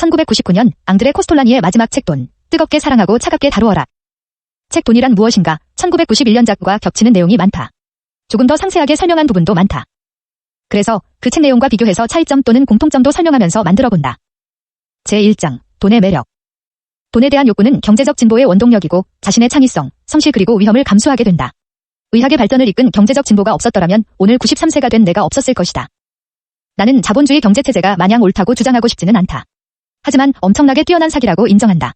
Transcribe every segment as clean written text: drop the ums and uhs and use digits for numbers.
1999년 앙드레 코스톨라니의 마지막 책 돈, 뜨겁게 사랑하고 차갑게 다루어라. 책 돈이란 무엇인가 1991년작과 겹치는 내용이 많다. 조금 더 상세하게 설명한 부분도 많다. 그래서 그 책 내용과 비교해서 차이점 또는 공통점도 설명하면서 만들어본다. 제1장, 돈의 매력. 돈에 대한 욕구는 경제적 진보의 원동력이고 자신의 창의성, 성실 그리고 위험을 감수하게 된다. 의학의 발전을 이끈 경제적 진보가 없었더라면 오늘 93세가 된 내가 없었을 것이다. 나는 자본주의 경제체제가 마냥 옳다고 주장하고 싶지는 않다. 하지만 엄청나게 뛰어난 사기라고 인정한다.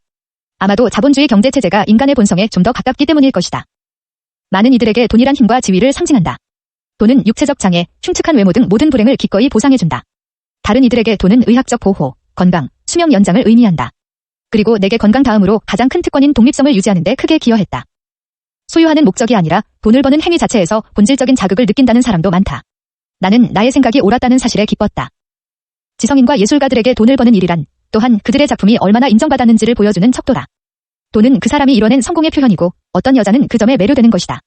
아마도 자본주의 경제체제가 인간의 본성에 좀 더 가깝기 때문일 것이다. 많은 이들에게 돈이란 힘과 지위를 상징한다. 돈은 육체적 장애, 흉측한 외모 등 모든 불행을 기꺼이 보상해준다. 다른 이들에게 돈은 의학적 보호, 건강, 수명 연장을 의미한다. 그리고 내게 건강 다음으로 가장 큰 특권인 독립성을 유지하는 데 크게 기여했다. 소유하는 목적이 아니라 돈을 버는 행위 자체에서 본질적인 자극을 느낀다는 사람도 많다. 나는 나의 생각이 옳았다는 사실에 기뻤다. 지성인과 예술가들에게 돈을 버는 일이란 또한 그들의 작품이 얼마나 인정받았는지를 보여주는 척도다. 돈은 그 사람이 이뤄낸 성공의 표현이고 어떤 여자는 그 점에 매료되는 것이다.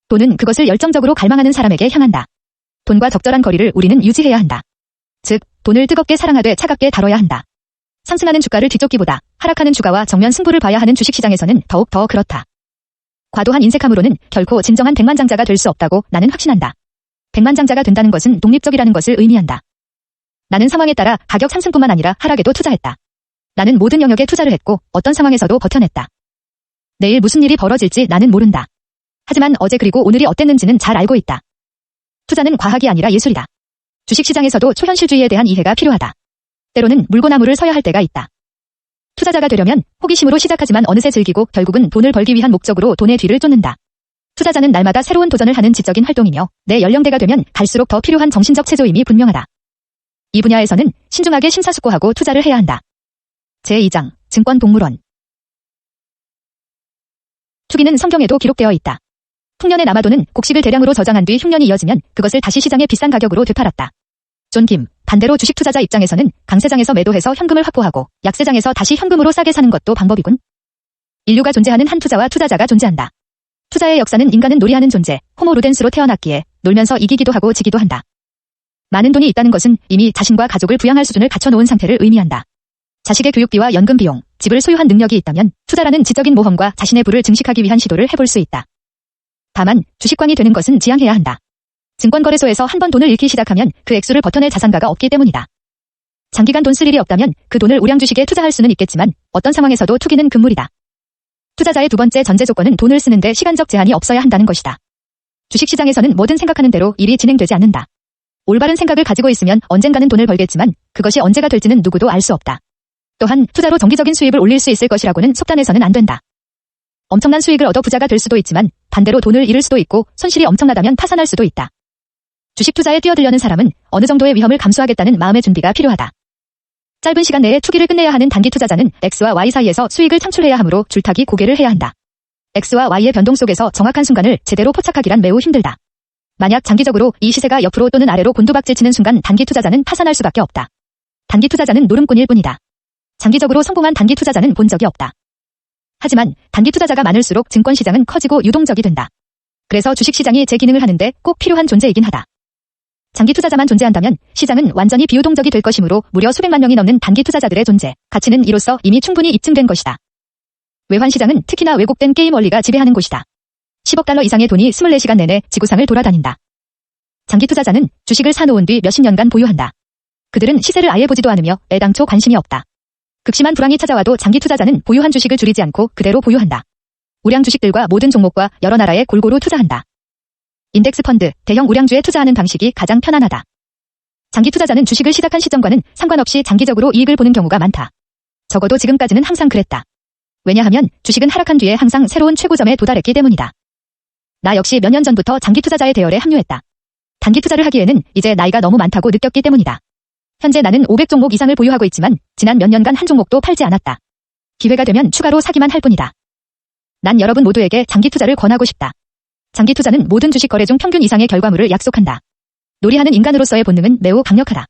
돈은 그것을 열정적으로 갈망하는 사람에게 향한다. 돈과 적절한 거리를 우리는 유지해야 한다. 즉, 돈을 뜨겁게 사랑하되 차갑게 다뤄야 한다. 상승하는 주가를 뒤쫓기보다 하락하는 주가와 정면 승부를 봐야 하는 주식시장에서는 더욱 더 그렇다. 과도한 인색함으로는 결코 진정한 백만장자가 될 수 없다고 나는 확신한다. 백만장자가 된다는 것은 독립적이라는 것을 의미한다. 나는 상황에 따라 가격 상승뿐만 아니라 하락에도 투자했다. 나는 모든 영역에 투자를 했고 어떤 상황에서도 버텨냈다. 내일 무슨 일이 벌어질지 나는 모른다. 하지만 어제 그리고 오늘이 어땠는지는 잘 알고 있다. 투자는 과학이 아니라 예술이다. 주식시장에서도 초현실주의에 대한 이해가 필요하다. 때로는 물고나무를 서야 할 때가 있다. 투자자가 되려면 호기심으로 시작하지만 어느새 즐기고 결국은 돈을 벌기 위한 목적으로 돈의 뒤를 쫓는다. 투자자는 날마다 새로운 도전을 하는 지적인 활동이며 내 연령대가 되면 갈수록 더 필요한 정신적 체조임이 분명하다. 이 분야에서는 신중하게 심사숙고하고 투자를 해야 한다. 제2장, 증권동물원. 투기는 성경에도 기록되어 있다. 풍년의 남아도는 곡식을 대량으로 저장한 뒤 흉년이 이어지면 그것을 다시 시장에 비싼 가격으로 되팔았다. 존 김, 반대로 주식 투자자 입장에서는 강세장에서 매도해서 현금을 확보하고 약세장에서 다시 현금으로 싸게 사는 것도 방법이군. 인류가 존재하는 한 투자와 투자자가 존재한다. 투자의 역사는 인간은 놀이하는 존재, 호모 루덴스로 태어났기에 놀면서 이기기도 하고 지기도 한다. 많은 돈이 있다는 것은 이미 자신과 가족을 부양할 수준을 갖춰놓은 상태를 의미한다. 자식의 교육비와 연금 비용, 집을 소유한 능력이 있다면 투자라는 지적인 모험과 자신의 부를 증식하기 위한 시도를 해볼 수 있다. 다만 주식광이 되는 것은 지양해야 한다. 증권거래소에서 한 번 돈을 잃기 시작하면 그 액수를 버텨낼 자산가가 없기 때문이다. 장기간 돈 쓸 일이 없다면 그 돈을 우량 주식에 투자할 수는 있겠지만 어떤 상황에서도 투기는 금물이다. 투자자의 두 번째 전제 조건은 돈을 쓰는데 시간적 제한이 없어야 한다는 것이다. 주식시장에서는 뭐든 생각하는 대로 일이 진행되지 않는다. 올바른 생각을 가지고 있으면 언젠가는 돈을 벌겠지만 그것이 언제가 될지는 누구도 알 수 없다. 또한 투자로 정기적인 수입을 올릴 수 있을 것이라고는 속단해서는 안 된다. 엄청난 수익을 얻어 부자가 될 수도 있지만 반대로 돈을 잃을 수도 있고 손실이 엄청나다면 파산할 수도 있다. 주식 투자에 뛰어들려는 사람은 어느 정도의 위험을 감수하겠다는 마음의 준비가 필요하다. 짧은 시간 내에 투기를 끝내야 하는 단기 투자자는 X와 Y 사이에서 수익을 창출해야 하므로 줄타기 고개를 해야 한다. X와 Y의 변동 속에서 정확한 순간을 제대로 포착하기란 매우 힘들다. 만약 장기적으로 이 시세가 옆으로 또는 아래로 곤두박질 치는 순간 단기 투자자는 파산할 수밖에 없다. 단기 투자자는 노름꾼일 뿐이다. 장기적으로 성공한 단기 투자자는 본 적이 없다. 하지만 단기 투자자가 많을수록 증권시장은 커지고 유동적이 된다. 그래서 주식시장이 제 기능을 하는데 꼭 필요한 존재이긴 하다. 장기 투자자만 존재한다면 시장은 완전히 비유동적이 될 것이므로 무려 수백만 명이 넘는 단기 투자자들의 존재, 가치는 이로써 이미 충분히 입증된 것이다. 외환시장은 특히나 왜곡된 게임 원리가 지배하는 곳이다. 10억 달러 이상의 돈이 24시간 내내 지구상을 돌아다닌다. 장기 투자자는 주식을 사놓은 뒤 몇십 년간 보유한다. 그들은 시세를 아예 보지도 않으며 애당초 관심이 없다. 극심한 불황이 찾아와도 장기 투자자는 보유한 주식을 줄이지 않고 그대로 보유한다. 우량 주식들과 모든 종목과 여러 나라에 골고루 투자한다. 인덱스 펀드, 대형 우량주에 투자하는 방식이 가장 편안하다. 장기 투자자는 주식을 시작한 시점과는 상관없이 장기적으로 이익을 보는 경우가 많다. 적어도 지금까지는 항상 그랬다. 왜냐하면 주식은 하락한 뒤에 항상 새로운 최고점에 도달했기 때문이다. 나 역시 몇 년 전부터 장기 투자자의 대열에 합류했다. 단기 투자를 하기에는 이제 나이가 너무 많다고 느꼈기 때문이다. 현재 나는 500종목 이상을 보유하고 있지만 지난 몇 년간 한 종목도 팔지 않았다. 기회가 되면 추가로 사기만 할 뿐이다. 난 여러분 모두에게 장기 투자를 권하고 싶다. 장기 투자는 모든 주식 거래 중 평균 이상의 결과물을 약속한다. 놀이하는 인간으로서의 본능은 매우 강력하다.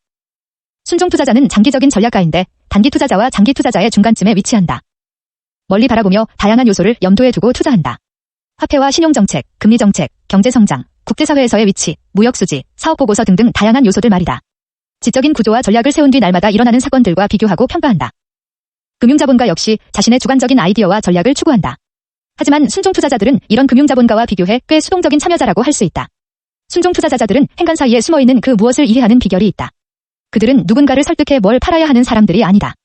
순종 투자자는 장기적인 전략가인데 단기 투자자와 장기 투자자의 중간쯤에 위치한다. 멀리 바라보며 다양한 요소를 염두에 두고 투자한다. 화폐와 신용정책, 금리정책, 경제성장, 국제사회에서의 위치, 무역수지, 사업보고서 등등 다양한 요소들 말이다. 지적인 구조와 전략을 세운 뒤 날마다 일어나는 사건들과 비교하고 평가한다. 금융자본가 역시 자신의 주관적인 아이디어와 전략을 추구한다. 하지만 순종 투자자들은 이런 금융자본가와 비교해 꽤 수동적인 참여자라고 할 수 있다. 순종 투자자들은 행간 사이에 숨어있는 그 무엇을 이해하는 비결이 있다. 그들은 누군가를 설득해 뭘 팔아야 하는 사람들이 아니다.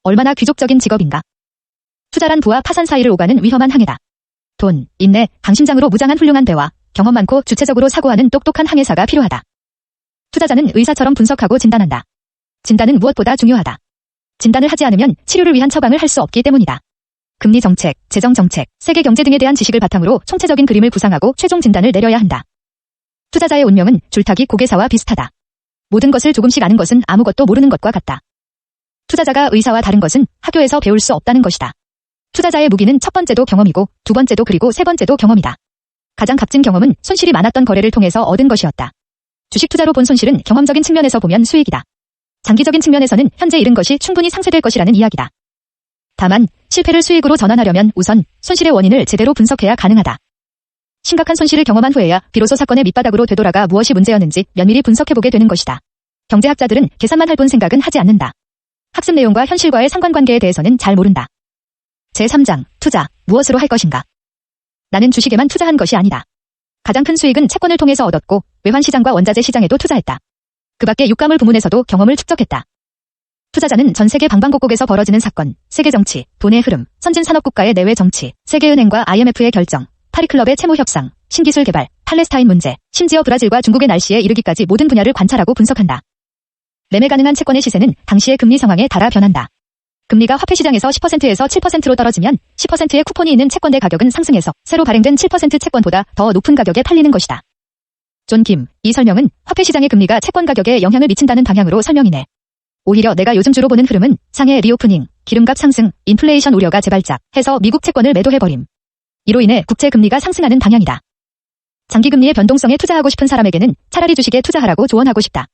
얼마나 귀족적인 직업인가. 투자란 부와 파산 사이를 오가는 위험한 항해다. 돈, 인내, 강심장으로 무장한 훌륭한 대화, 경험 많고 주체적으로 사고하는 똑똑한 항해사가 필요하다. 투자자는 의사처럼 분석하고 진단한다. 진단은 무엇보다 중요하다. 진단을 하지 않으면 치료를 위한 처방을 할 수 없기 때문이다. 금리 정책, 재정 정책, 세계 경제 등에 대한 지식을 바탕으로 총체적인 그림을 구상하고 최종 진단을 내려야 한다. 투자자의 운명은 줄타기 고개사와 비슷하다. 모든 것을 조금씩 아는 것은 아무것도 모르는 것과 같다. 투자자가 의사와 다른 것은 학교에서 배울 수 없다는 것이다. 투자자의 무기는 첫 번째도 경험이고 두 번째도 그리고 세 번째도 경험이다. 가장 값진 경험은 손실이 많았던 거래를 통해서 얻은 것이었다. 주식 투자로 본 손실은 경험적인 측면에서 보면 수익이다. 장기적인 측면에서는 현재 잃은 것이 충분히 상쇄될 것이라는 이야기다. 다만 실패를 수익으로 전환하려면 우선 손실의 원인을 제대로 분석해야 가능하다. 심각한 손실을 경험한 후에야 비로소 사건의 밑바닥으로 되돌아가 무엇이 문제였는지 면밀히 분석해보게 되는 것이다. 경제학자들은 계산만 할 뿐 생각은 하지 않는다. 학습 내용과 현실과의 상관관계에 대해서는 잘 모른다. 제3장, 투자, 무엇으로 할 것인가? 나는 주식에만 투자한 것이 아니다. 가장 큰 수익은 채권을 통해서 얻었고 외환시장과 원자재 시장에도 투자했다. 그 밖에 유가물 부문에서도 경험을 축적했다. 투자자는 전 세계 방방곡곡에서 벌어지는 사건, 세계 정치, 돈의 흐름, 선진 산업국가의 내외 정치, 세계은행과 IMF의 결정, 파리클럽의 채무 협상, 신기술 개발, 팔레스타인 문제, 심지어 브라질과 중국의 날씨에 이르기까지 모든 분야를 관찰하고 분석한다. 매매 가능한 채권의 시세는 당시의 금리 상황에 따라 변한다. 금리가 화폐시장에서 10%에서 7%로 떨어지면 10%의 쿠폰이 있는 채권대 가격은 상승해서 새로 발행된 7% 채권보다 더 높은 가격에 팔리는 것이다. 존 김, 이 설명은 화폐시장의 금리가 채권 가격에 영향을 미친다는 방향으로 설명이네. 오히려 내가 요즘 주로 보는 흐름은 상해 리오프닝, 기름값 상승, 인플레이션 우려가 재발작 해서 미국 채권을 매도해버림. 이로 인해 국채 금리가 상승하는 방향이다. 장기금리의 변동성에 투자하고 싶은 사람에게는 차라리 주식에 투자하라고 조언하고 싶다.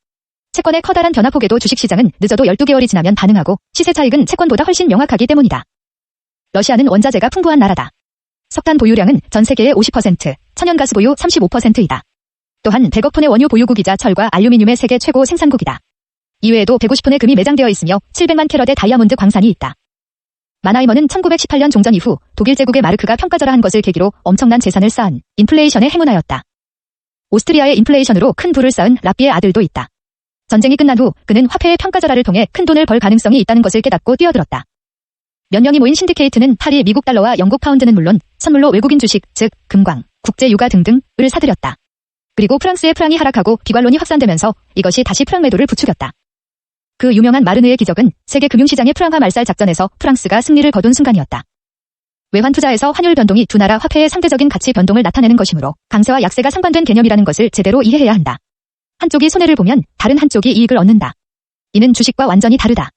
채권의 커다란 변화폭에도 주식시장은 늦어도 12개월이 지나면 반응하고 시세 차익은 채권보다 훨씬 명확하기 때문이다. 러시아는 원자재가 풍부한 나라다. 석탄 보유량은 전 세계의 50%, 천연가스 보유 35%이다. 또한 100억 톤의 원유 보유국이자 철과 알루미늄의 세계 최고 생산국이다. 이외에도 150톤의 금이 매장되어 있으며 700만 캐럿의 다이아몬드 광산이 있다. 마나이머는 1918년 종전 이후 독일 제국의 마르크가 평가절하한 것을 계기로 엄청난 재산을 쌓은 인플레이션에 행운하였다. 오스트리아의 인플레이션으로 큰 부를 쌓은 라삐의 아들도 있다. 전쟁이 끝난 후 그는 화폐의 평가절하를 통해 큰 돈을 벌 가능성이 있다는 것을 깨닫고 뛰어들었다. 몇 명이 모인 신디케이트는 파리 미국 달러와 영국 파운드는 물론 선물로 외국인 주식, 즉 금광, 국제 유가 등등을 사들였다. 그리고 프랑스의 프랑이 하락하고 비관론이 확산되면서 이것이 다시 프랑 매도를 부추겼다. 그 유명한 마르느의 기적은 세계 금융시장의 프랑화 말살 작전에서 프랑스가 승리를 거둔 순간이었다. 외환 투자에서 환율 변동이 두 나라 화폐의 상대적인 가치 변동을 나타내는 것이므로 강세와 약세가 상반된 개념이라는 것을 제대로 이해해야 한다. 한쪽이 손해를 보면 다른 한쪽이 이익을 얻는다. 이는 주식과 완전히 다르다.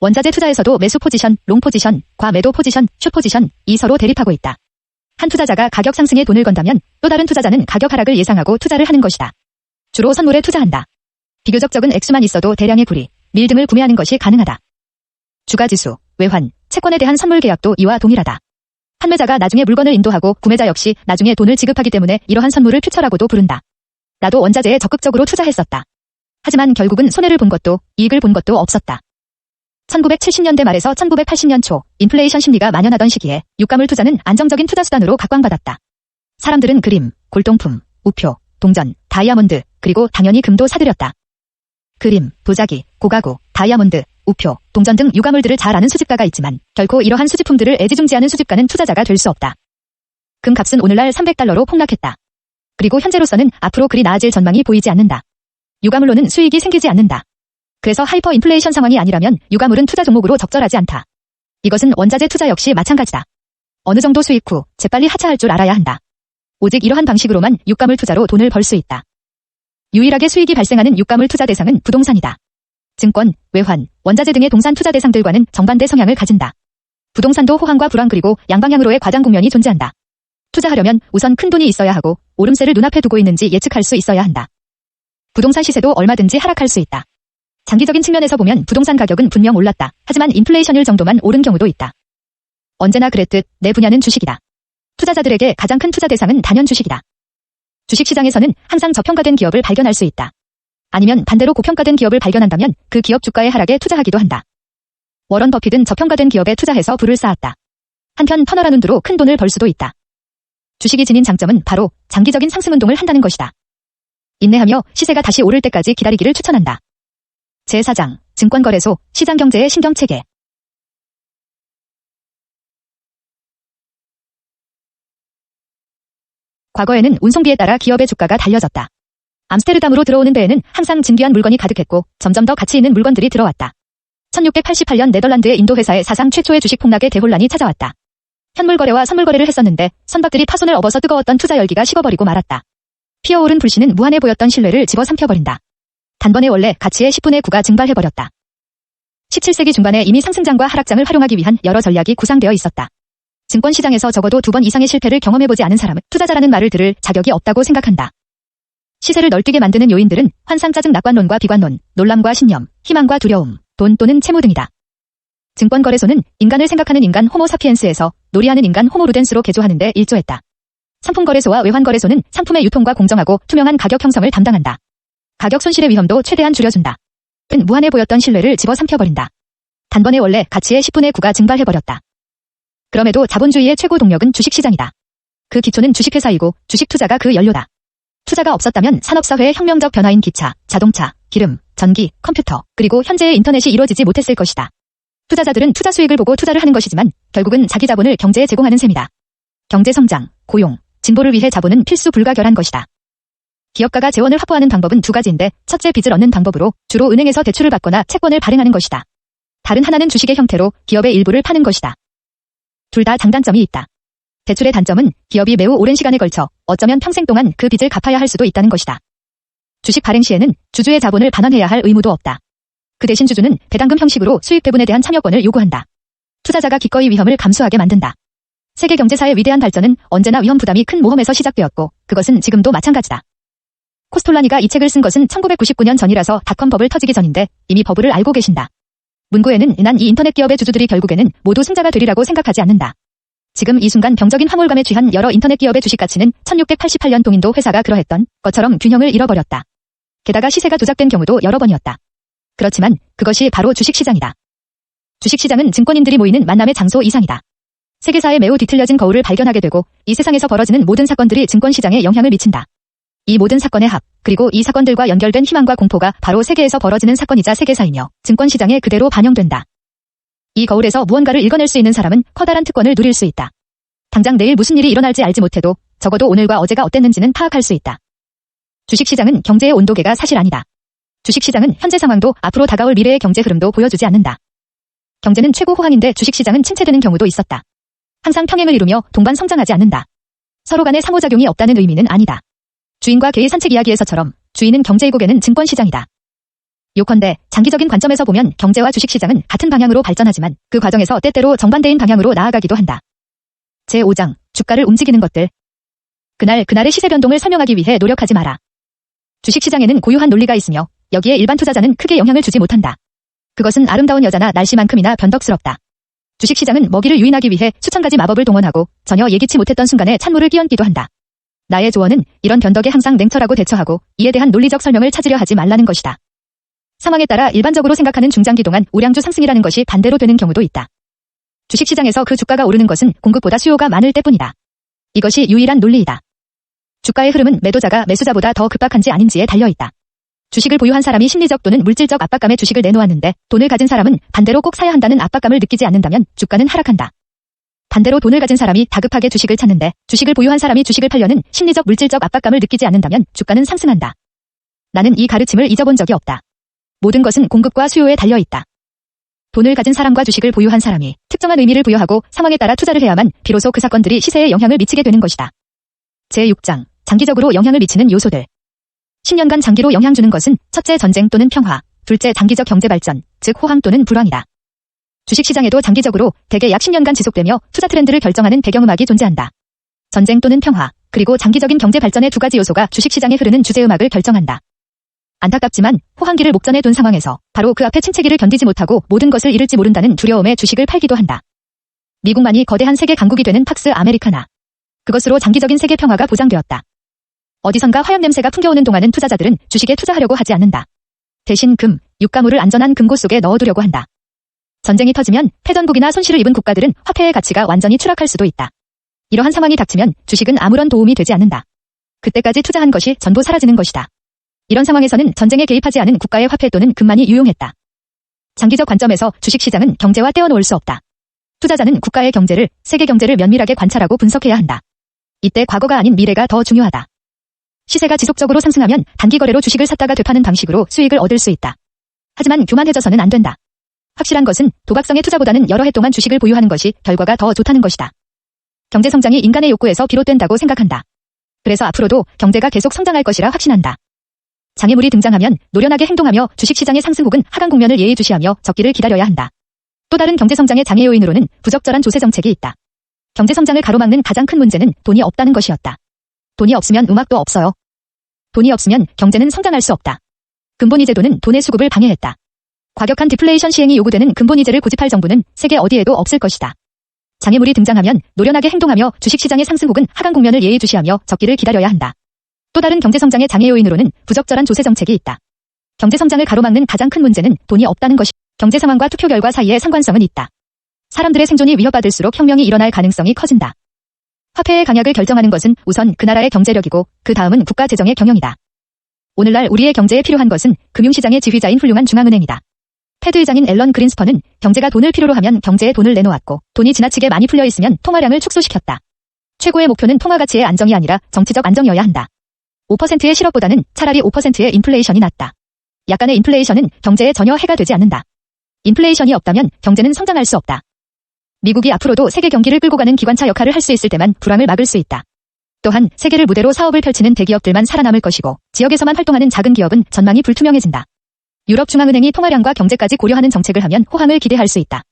원자재 투자에서도 매수 포지션, 롱 포지션, 과매도 포지션, 숏 포지션, 이 서로 대립하고 있다. 한 투자자가 가격 상승에 돈을 건다면 또 다른 투자자는 가격 하락을 예상하고 투자를 하는 것이다. 주로 선물에 투자한다. 비교적 적은 액수만 있어도 대량의 구리, 밀 등을 구매하는 것이 가능하다. 주가지수, 외환, 채권에 대한 선물 계약도 이와 동일하다. 판매자가 나중에 물건을 인도하고 구매자 역시 나중에 돈을 지급하기 때문에 이러한 선물을 퓨처라고도 부른다. 나도 원자재에 적극적으로 투자했었다. 하지만 결국은 손해를 본 것도 이익을 본 것도 없었다. 1970년대 말에서 1980년 초 인플레이션 심리가 만연하던 시기에 유가물 투자는 안정적인 투자 수단으로 각광받았다. 사람들은 그림, 골동품, 우표, 동전, 다이아몬드, 그리고 당연히 금도 사들였다. 그림, 도자기, 고가구, 다이아몬드, 우표, 동전 등 유가물들을 잘 아는 수집가가 있지만 결코 이러한 수집품들을 애지중지하는 수집가는 투자자가 될 수 없다. 금 값은 오늘날 $300로 폭락했다. 그리고 현재로서는 앞으로 그리 나아질 전망이 보이지 않는다. 유가물로는 수익이 생기지 않는다. 그래서 하이퍼 인플레이션 상황이 아니라면 유가물은 투자 종목으로 적절하지 않다. 이것은 원자재 투자 역시 마찬가지다. 어느 정도 수익 후 재빨리 하차할 줄 알아야 한다. 오직 이러한 방식으로만 유가물 투자로 돈을 벌 수 있다. 유일하게 수익이 발생하는 유가물 투자 대상은 부동산이다. 증권, 외환, 원자재 등의 동산 투자 대상들과는 정반대 성향을 가진다. 부동산도 호황과 불황 그리고 양방향으로의 과당 국면이 존재한다. 투자하려면 우선 큰 돈이 있어야 하고 오름세를 눈앞에 두고 있는지 예측할 수 있어야 한다. 부동산 시세도 얼마든지 하락할 수 있다. 장기적인 측면에서 보면 부동산 가격은 분명 올랐다. 하지만 인플레이션율 정도만 오른 경우도 있다. 언제나 그랬듯 내 분야는 주식이다. 투자자들에게 가장 큰 투자 대상은 단연 주식이다. 주식시장에서는 항상 저평가된 기업을 발견할 수 있다. 아니면 반대로 고평가된 기업을 발견한다면 그 기업 주가의 하락에 투자하기도 한다. 워런 버핏은 저평가된 기업에 투자해서 부를 쌓았다. 한편 터널한 운두로 큰 돈을 벌 수도 있다. 주식이 지닌 장점은 바로 장기적인 상승운동을 한다는 것이다. 인내하며 시세가 다시 오를 때까지 기다리기를 추천한다. 제4장 증권거래소 시장경제의 신경체계. 과거에는 운송비에 따라 기업의 주가가 달려졌다. 암스테르담으로 들어오는 배에는 항상 진귀한 물건이 가득했고 점점 더 가치 있는 물건들이 들어왔다. 1688년 네덜란드의 인도 회사에 사상 최초의 주식 폭락의 대혼란이 찾아왔다. 현물거래와 선물거래를 했었는데 선박들이 파손을 업어서 뜨거웠던 투자 열기가 식어버리고 말았다. 피어오른 불씨는 무한해 보였던 신뢰를 집어삼켜버린다. 단번에 원래 가치의 10분의 9가 증발해버렸다. 17세기 중반에 이미 상승장과 하락장을 활용하기 위한 여러 전략이 구상되어 있었다. 증권시장에서 적어도 2번 이상의 실패를 경험해보지 않은 사람은 투자자라는 말을 들을 자격이 없다고 생각한다. 시세를 널뛰게 만드는 요인들은 환상, 짜증, 낙관론과 비관론, 놀람과 신념, 희망과 두려움, 돈 또는 채무 등이다. 증권거래소는 인간을 생각하는 인간 호모사피엔스에서 놀이하는 인간 호모루덴스로 개조하는 데 일조했다. 상품거래소와 외환거래소는 상품의 유통과 공정하고 투명한 가격 형성을 담당한다. 가격 손실의 위험도 최대한 줄여준다. 은 무한해 보였던 신뢰를 집어삼켜버린다. 단번에 원래 가치의 10분의 9가 증발해버렸다. 그럼에도 자본주의의 최고 동력은 주식시장이다. 그 기초는 주식회사이고 주식 투자가 그 연료다. 투자가 없었다면 산업사회의 혁명적 변화인 기차, 자동차, 기름, 전기, 컴퓨터, 그리고 현재의 인터넷이 이루어지지 못했을 것이다. 투자자들은 투자 수익을 보고 투자를 하는 것이지만 결국은 자기 자본을 경제에 제공하는 셈이다. 경제성장, 고용, 진보를 위해 자본은 필수 불가결한 것이다. 기업가가 재원을 확보하는 방법은 두 가지인데 첫째 빚을 얻는 방법으로 주로 은행에서 대출을 받거나 채권을 발행하는 것이다. 다른 하나는 주식의 형태로 기업의 일부를 파는 것이다. 둘 다 장단점이 있다. 대출의 단점은 기업이 매우 오랜 시간에 걸쳐 어쩌면 평생 동안 그 빚을 갚아야 할 수도 있다는 것이다. 주식 발행 시에는 주주의 자본을 반환해야 할 의무도 없다. 그 대신 주주는 배당금 형식으로 수익 배분에 대한 참여권을 요구한다. 투자자가 기꺼이 위험을 감수하게 만든다. 세계 경제사의 위대한 발전은 언제나 위험 부담이 큰 모험에서 시작되었고 그것은 지금도 마찬가지다. 코스톨라니가 이 책을 쓴 것은 1999년 전이라서 닷컴 버블 터지기 전인데 이미 버블을 알고 계신다. 문구에는 난 이 인터넷 기업의 주주들이 결국에는 모두 승자가 되리라고 생각하지 않는다. 지금 이 순간 병적인 황홀감에 취한 여러 인터넷 기업의 주식 가치는 1688년 동인도 회사가 그러했던 것처럼 균형을 잃어버렸다. 게다가 시세가 조작된 경우도 여러 번이었다. 그렇지만 그것이 바로 주식시장이다. 주식시장은 증권인들이 모이는 만남의 장소 이상이다. 세계사의 매우 뒤틀려진 거울을 발견하게 되고 이 세상에서 벌어지는 모든 사건들이 증권시장에 영향을 미친다. 이 모든 사건의 합, 그리고 이 사건들과 연결된 희망과 공포가 바로 세계에서 벌어지는 사건이자 세계사이며 증권시장에 그대로 반영된다. 이 거울에서 무언가를 읽어낼 수 있는 사람은 커다란 특권을 누릴 수 있다. 당장 내일 무슨 일이 일어날지 알지 못해도 적어도 오늘과 어제가 어땠는지는 파악할 수 있다. 주식시장은 경제의 온도계가 사실 아니다. 주식시장은 현재 상황도 앞으로 다가올 미래의 경제 흐름도 보여주지 않는다. 경제는 최고 호황인데 주식시장은 침체되는 경우도 있었다. 항상 평행을 이루며 동반 성장하지 않는다. 서로 간의 상호작용이 없다는 의미는 아니다. 주인과 개의 산책 이야기에서처럼 주인은 경제이고 개는 증권시장이다. 요컨대 장기적인 관점에서 보면 경제와 주식시장은 같은 방향으로 발전하지만 그 과정에서 때때로 정반대인 방향으로 나아가기도 한다. 제5장 주가를 움직이는 것들. 그날의 시세 변동을 설명하기 위해 노력하지 마라. 주식시장에는 고유한 논리가 있으며 여기에 일반 투자자는 크게 영향을 주지 못한다. 그것은 아름다운 여자나 날씨만큼이나 변덕스럽다. 주식시장은 먹이를 유인하기 위해 수천 가지 마법을 동원하고 전혀 예기치 못했던 순간에 찬물을 끼얹기도 한다. 나의 조언은 이런 변덕에 항상 냉철하고 대처하고 이에 대한 논리적 설명을 찾으려 하지 말라는 것이다. 상황에 따라 일반적으로 생각하는 중장기 동안 우량주 상승이라는 것이 반대로 되는 경우도 있다. 주식시장에서 그 주가가 오르는 것은 공급보다 수요가 많을 때뿐이다. 이것이 유일한 논리이다. 주가의 흐름은 매도자가 매수자보다 더 급박한지 아닌지에 달려있다. 주식을 보유한 사람이 심리적 또는 물질적 압박감에 주식을 내놓았는데 돈을 가진 사람은 반대로 꼭 사야 한다는 압박감을 느끼지 않는다면 주가는 하락한다. 반대로 돈을 가진 사람이 다급하게 주식을 찾는데 주식을 보유한 사람이 주식을 팔려는 심리적 물질적 압박감을 느끼지 않는다면 주가는 상승한다. 나는 이 가르침을 잊어본 적이 없다. 모든 것은 공급과 수요에 달려있다. 돈을 가진 사람과 주식을 보유한 사람이 특정한 의미를 부여하고 상황에 따라 투자를 해야만 비로소 그 사건들이 시세에 영향을 미치게 되는 것이다. 제6장 장기적으로 영향을 미치는 요소들. 10년간 장기로 영향 주는 것은 첫째 전쟁 또는 평화, 둘째 장기적 경제 발전, 즉 호황 또는 불황이다. 주식시장에도 장기적으로 대개 약 10년간 지속되며 투자 트렌드를 결정하는 배경음악이 존재한다. 전쟁 또는 평화, 그리고 장기적인 경제 발전의 두 가지 요소가 주식시장에 흐르는 주제음악을 결정한다. 안타깝지만 호황기를 목전에 둔 상황에서 바로 그 앞에 침체기를 견디지 못하고 모든 것을 잃을지 모른다는 두려움에 주식을 팔기도 한다. 미국만이 거대한 세계 강국이 되는 팍스 아메리카나. 그것으로 장기적인 세계 평화가 보장되었다. 어디선가 화염 냄새가 풍겨오는 동안은 투자자들은 주식에 투자하려고 하지 않는다. 대신 금, 유가물을 안전한 금고 속에 넣어두려고 한다. 전쟁이 터지면 패전국이나 손실을 입은 국가들은 화폐의 가치가 완전히 추락할 수도 있다. 이러한 상황이 닥치면 주식은 아무런 도움이 되지 않는다. 그때까지 투자한 것이 전부 사라지는 것이다. 이런 상황에서는 전쟁에 개입하지 않은 국가의 화폐 또는 금만이 유용했다. 장기적 관점에서 주식시장은 경제와 떼어놓을 수 없다. 투자자는 국가의 경제를, 세계 경제를 면밀하게 관찰하고 분석해야 한다. 이때 과거가 아닌 미래가 더 중요하다. 시세가 지속적으로 상승하면 단기 거래로 주식을 샀다가 되파는 방식으로 수익을 얻을 수 있다. 하지만 교만해져서는 안 된다. 확실한 것은 도박성의 투자보다는 여러 해 동안 주식을 보유하는 것이 결과가 더 좋다는 것이다. 경제성장이 인간의 욕구에서 비롯된다고 생각한다. 그래서 앞으로도 경제가 계속 성장할 것이라 확신한다. 장애물이 등장하면 노련하게 행동하며 주식시장의 상승 혹은 하강 국면을 예의주시하며 적기를 기다려야 한다. 또 다른 경제성장의 장애 요인으로는 부적절한 조세정책이 있다. 경제성장을 가로막는 가장 큰 문제는 돈이 없다는 것이었다. 돈이 없으면 음악도 없어요. 돈이 없으면 경제는 성장할 수 없다. 근본이제도는 돈의 수급을 방해했다. 과격한 디플레이션 시행이 요구되는 근본이제를 고집할 정부는 세계 어디에도 없을 것이다. 장애물이 등장하면 노련하게 행동하며 주식시장의 상승 혹은 하강 국면을 예의주시하며 적기를 기다려야 한다. 또 다른 경제성장의 장애 요인으로는 부적절한 조세정책이 있다. 경제성장을 가로막는 가장 큰 문제는 돈이 없다는 것이 경제 상황과 투표 결과 사이에 상관성은 있다. 사람들의 생존이 위협받을수록 혁명이 일어날 가능성이 커진다. 화폐의 강약을 결정하는 것은 우선 그 나라의 경제력이고 그 다음은 국가 재정의 경영이다. 오늘날 우리의 경제에 필요한 것은 금융시장의 지휘자인 훌륭한 중앙은행이다. 패드 의장인 앨런 그린스펀은 경제가 돈을 필요로 하면 경제에 돈을 내놓았고 돈이 지나치게 많이 풀려 있으면 통화량을 축소시켰다. 최고의 목표는 통화 가치의 안정이 아니라 정치적 안정이어야 한다. 5%의 실업보다는 차라리 5%의 인플레이션이 낫다. 약간의 인플레이션은 경제에 전혀 해가 되지 않는다. 인플레이션이 없다면 경제는 성장할 수 없다. 미국이 앞으로도 세계 경기를 끌고 가는 기관차 역할을 할 수 있을 때만 불황을 막을 수 있다. 또한 세계를 무대로 사업을 펼치는 대기업들만 살아남을 것이고 지역에서만 활동하는 작은 기업은 전망이 불투명해진다. 유럽중앙은행이 통화량과 경제까지 고려하는 정책을 하면 호황을 기대할 수 있다.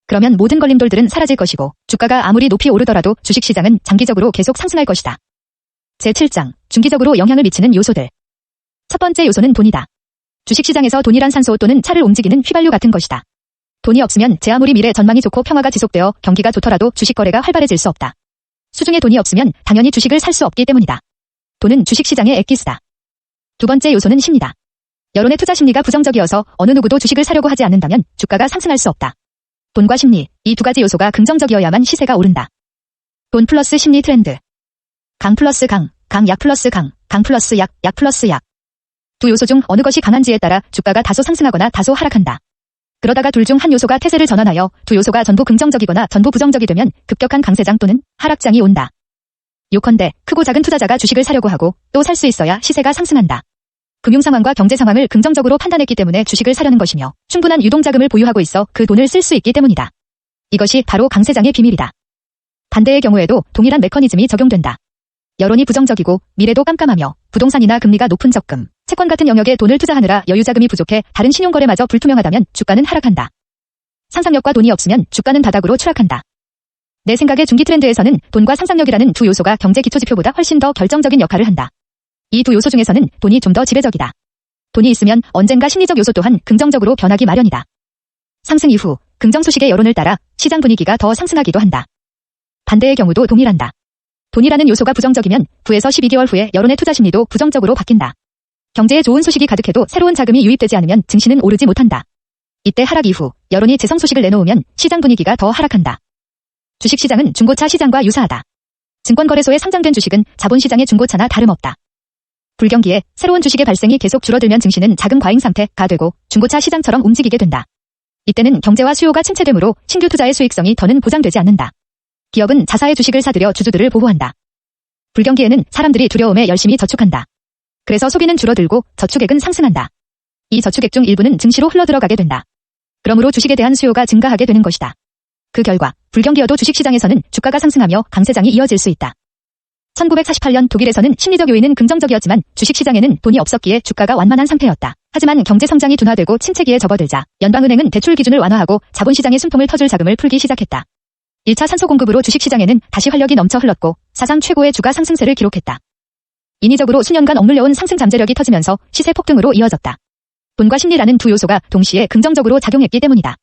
그러면 모든 걸림돌들은 사라질 것이고 주가가 아무리 높이 오르더라도 주식시장은 장기적으로 계속 상승할 것이다. 제7장, 중기적으로 영향을 미치는 요소들. 첫 번째 요소는 돈이다. 주식시장에서 돈이란 산소 또는 차를 움직이는 휘발유 같은 것이다. 돈이 없으면 제 아무리 미래 전망이 좋고 평화가 지속되어 경기가 좋더라도 주식 거래가 활발해질 수 없다. 수중에 돈이 없으면 당연히 주식을 살 수 없기 때문이다. 돈은 주식시장의 액기스다. 두 번째 요소는 심리다. 여론의 투자 심리가 부정적이어서 어느 누구도 주식을 사려고 하지 않는다면 주가가 상승할 수 없다. 돈과 심리, 이 두 가지 요소가 긍정적이어야만 시세가 오른다. 돈 플러스 심리 트렌드. 강 플러스 강, 약 플러스 강 플러스 약 플러스 약. 두 요소 중 어느 것이 강한지에 따라 주가가 다소 상승하거나 다소 하락한다. 그러다가 둘 중 한 요소가 태세를 전환하여 두 요소가 전부 긍정적이거나 전부 부정적이 되면 급격한 강세장 또는 하락장이 온다. 요컨대 크고 작은 투자자가 주식을 사려고 하고 또 살 수 있어야 시세가 상승한다. 금융 상황과 경제 상황을 긍정적으로 판단했기 때문에 주식을 사려는 것이며 충분한 유동자금을 보유하고 있어 그 돈을 쓸 수 있기 때문이다. 이것이 바로 강세장의 비밀이다. 반대의 경우에도 동일한 메커니즘이 적용된다. 여론이 부정적이고 미래도 깜깜하며 부동산이나 금리가 높은 적금, 채권 같은 영역에 돈을 투자하느라 여유자금이 부족해 다른 신용거래마저 불투명하다면 주가는 하락한다. 상상력과 돈이 없으면 주가는 바닥으로 추락한다. 내 생각의 중기 트렌드에서는 돈과 상상력이라는 두 요소가 경제 기초지표보다 훨씬 더 결정적인 역할을 한다. 이 두 요소 중에서는 돈이 좀 더 지배적이다. 돈이 있으면 언젠가 심리적 요소 또한 긍정적으로 변하기 마련이다. 상승 이후 긍정 소식의 여론을 따라 시장 분위기가 더 상승하기도 한다. 반대의 경우도 동일한다. 돈이라는 요소가 부정적이면 9에서 12개월 후에 여론의 투자 심리도 부정적으로 바뀐다. 경제에 좋은 소식이 가득해도 새로운 자금이 유입되지 않으면 증시는 오르지 못한다. 이때 하락 이후 여론이 재성 소식을 내놓으면 시장 분위기가 더 하락한다. 주식시장은 중고차 시장과 유사하다. 증권거래소에 상장된 주식은 자본시장의 중고차나 다름없다. 불경기에 새로운 주식의 발생이 계속 줄어들면 증시는 자금 과잉 상태가 되고 중고차 시장처럼 움직이게 된다. 이때는 경제와 수요가 침체되므로 신규 투자의 수익성이 더는 보장되지 않는다. 기업은 자사의 주식을 사들여 주주들을 보호한다. 불경기에는 사람들이 두려움에 열심히 저축한다. 그래서 소비는 줄어들고 저축액은 상승한다. 이 저축액 중 일부는 증시로 흘러들어가게 된다. 그러므로 주식에 대한 수요가 증가하게 되는 것이다. 그 결과 불경기여도 주식시장에서는 주가가 상승하며 강세장이 이어질 수 있다. 1948년 독일에서는 심리적 요인은 긍정적이었지만 주식시장에는 돈이 없었기에 주가가 완만한 상태였다. 하지만 경제성장이 둔화되고 침체기에 접어들자 연방은행은 대출 기준을 완화하고 자본시장의 숨통을 터줄 자금을 풀기 시작했다. 1차 산소 공급으로 주식시장에는 다시 활력이 넘쳐 흘렀고 사상 최고의 주가 상승세를 기록했다. 인위적으로 수년간 억눌려온 상승 잠재력이 터지면서 시세 폭등으로 이어졌다. 돈과 심리라는 두 요소가 동시에 긍정적으로 작용했기 때문이다.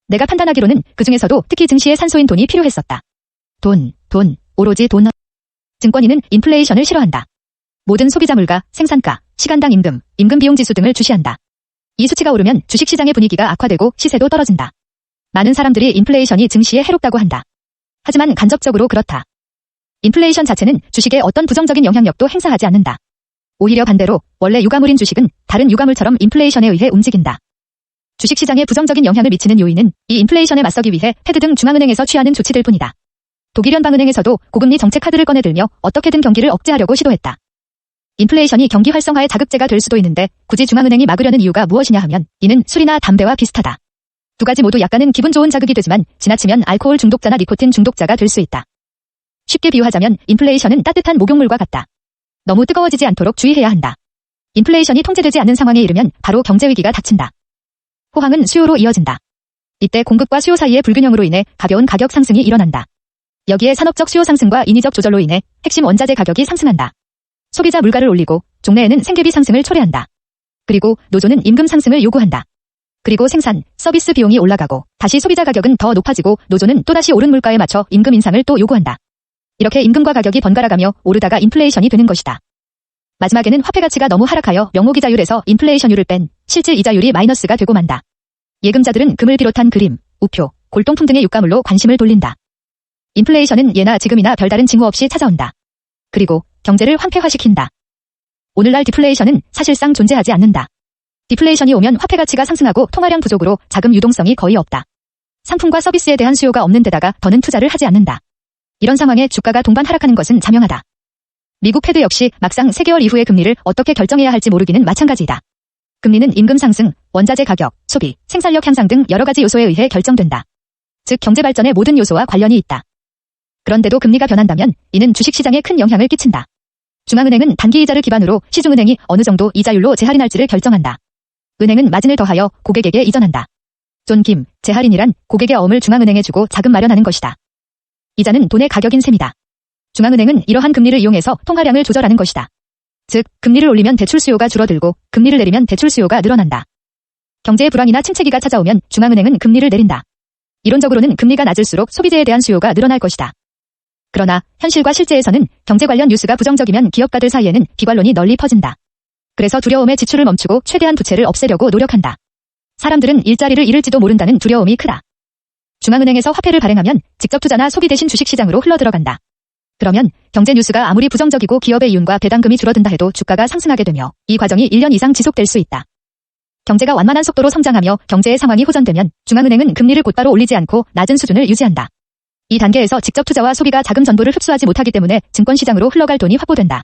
내가 판단하기로는 그 중에서도 특히 증시의 산소인 돈이 필요했었다. 돈, 오로지 돈. 증권인은 인플레이션을 싫어한다. 모든 소비자 물가, 생산가, 시간당 임금, 임금 비용 지수 등을 주시한다. 이 수치가 오르면 주식시장의 분위기가 악화되고 시세도 떨어진다. 많은 사람들이 인플레이션이 증시에 해롭다고 한다. 하지만 간접적으로 그렇다. 인플레이션 자체는 주식에 어떤 부정적인 영향력도 행사하지 않는다. 오히려 반대로 원래 유가물인 주식은 다른 유가물처럼 인플레이션에 의해 움직인다. 주식시장에 부정적인 영향을 미치는 요인은 이 인플레이션에 맞서기 위해 패드 등 중앙은행에서 취하는 조치들 뿐이다. 독일 연방은행에서도 고금리 정책 카드를 꺼내들며 어떻게든 경기를 억제하려고 시도했다. 인플레이션이 경기 활성화의 자극제가 될 수도 있는데 굳이 중앙은행이 막으려는 이유가 무엇이냐 하면 이는 술이나 담배와 비슷하다. 두 가지 모두 약간은 기분 좋은 자극이 되지만 지나치면 알코올 중독자나 니코틴 중독자가 될 수 있다. 쉽게 비유하자면 인플레이션은 따뜻한 목욕물과 같다. 너무 뜨거워지지 않도록 주의해야 한다. 인플레이션이 통제되지 않는 상황에 이르면 바로 경제위기가 닥친다. 호황은 수요로 이어진다. 이때 공급과 수요 사이의 불균형으로 인해 가벼운 가격 상승이 일어난다. 여기에 산업적 수요 상승과 인위적 조절로 인해 핵심 원자재 가격이 상승한다. 소비자 물가를 올리고 종래에는 생계비 상승을 초래한다. 그리고 노조는 임금 상승을 요구한다. 그리고 생산, 서비스 비용이 올라가고 다시 소비자 가격은 더 높아지고 노조는 또다시 오른 물가에 맞춰 임금 인상을 또 요구한다. 이렇게 임금과 가격이 번갈아가며 오르다가 인플레이션이 되는 것이다. 마지막에는 화폐 가치가 너무 하락하여 명목이자율에서 인플레이션율을 뺀 실질 이자율이 마이너스가 되고 만다. 예금자들은 금을 비롯한 그림, 우표, 골동품 등의 유가물로 관심을 돌린다. 인플레이션은 예나 지금이나 별다른 징후 없이 찾아온다. 그리고 경제를 황폐화시킨다. 오늘날 디플레이션은 사실상 존재하지 않는다. 디플레이션이 오면 화폐 가치가 상승하고 통화량 부족으로 자금 유동성이 거의 없다. 상품과 서비스에 대한 수요가 없는 데다가 더는 투자를 하지 않는다. 이런 상황에 주가가 동반 하락하는 것은 자명하다. 미국 패드 역시 막상 3개월 이후의 금리를 어떻게 결정해야 할지 모르기는 마찬가지이다. 금리는 임금 상승, 원자재 가격, 소비, 생산력 향상 등 여러 가지 요소에 의해 결정된다. 즉 경제 발전의 모든 요소와 관련이 있다. 그런데도 금리가 변한다면 이는 주식시장에 큰 영향을 끼친다. 중앙은행은 단기이자를 기반으로 시중은행이 어느 정도 이자율로 재할인할지를 결정한다. 은행은 마진을 더하여 고객에게 이전한다. 존 김, 재할인이란 고객의 어음을 중앙은행에 주고 자금 마련하는 것이다. 이자는 돈의 가격인 셈이다. 중앙은행은 이러한 금리를 이용해서 통화량을 조절하는 것이다. 즉, 금리를 올리면 대출 수요가 줄어들고 금리를 내리면 대출 수요가 늘어난다. 경제의 불황이나 침체기가 찾아오면 중앙은행은 금리를 내린다. 이론적으로는 금리가 낮을수록 소비재에 대한 수요가 늘어날 것이다. 그러나 현실과 실제에서는 경제 관련 뉴스가 부정적이면 기업가들 사이에는 비관론이 널리 퍼진다. 그래서 두려움에 지출을 멈추고 최대한 부채를 없애려고 노력한다. 사람들은 일자리를 잃을지도 모른다는 두려움이 크다. 중앙은행에서 화폐를 발행하면 직접 투자나 소비 대신 주식시장으로 흘러들어간다. 그러면 경제 뉴스가 아무리 부정적이고 기업의 이윤과 배당금이 줄어든다 해도 주가가 상승하게 되며 이 과정이 1년 이상 지속될 수 있다. 경제가 완만한 속도로 성장하며 경제의 상황이 호전되면 중앙은행은 금리를 곧바로 올리지 않고 낮은 수준을 유지한다. 이 단계에서 직접 투자와 소비가 자금 전부를 흡수하지 못하기 때문에 증권시장으로 흘러갈 돈이 확보된다.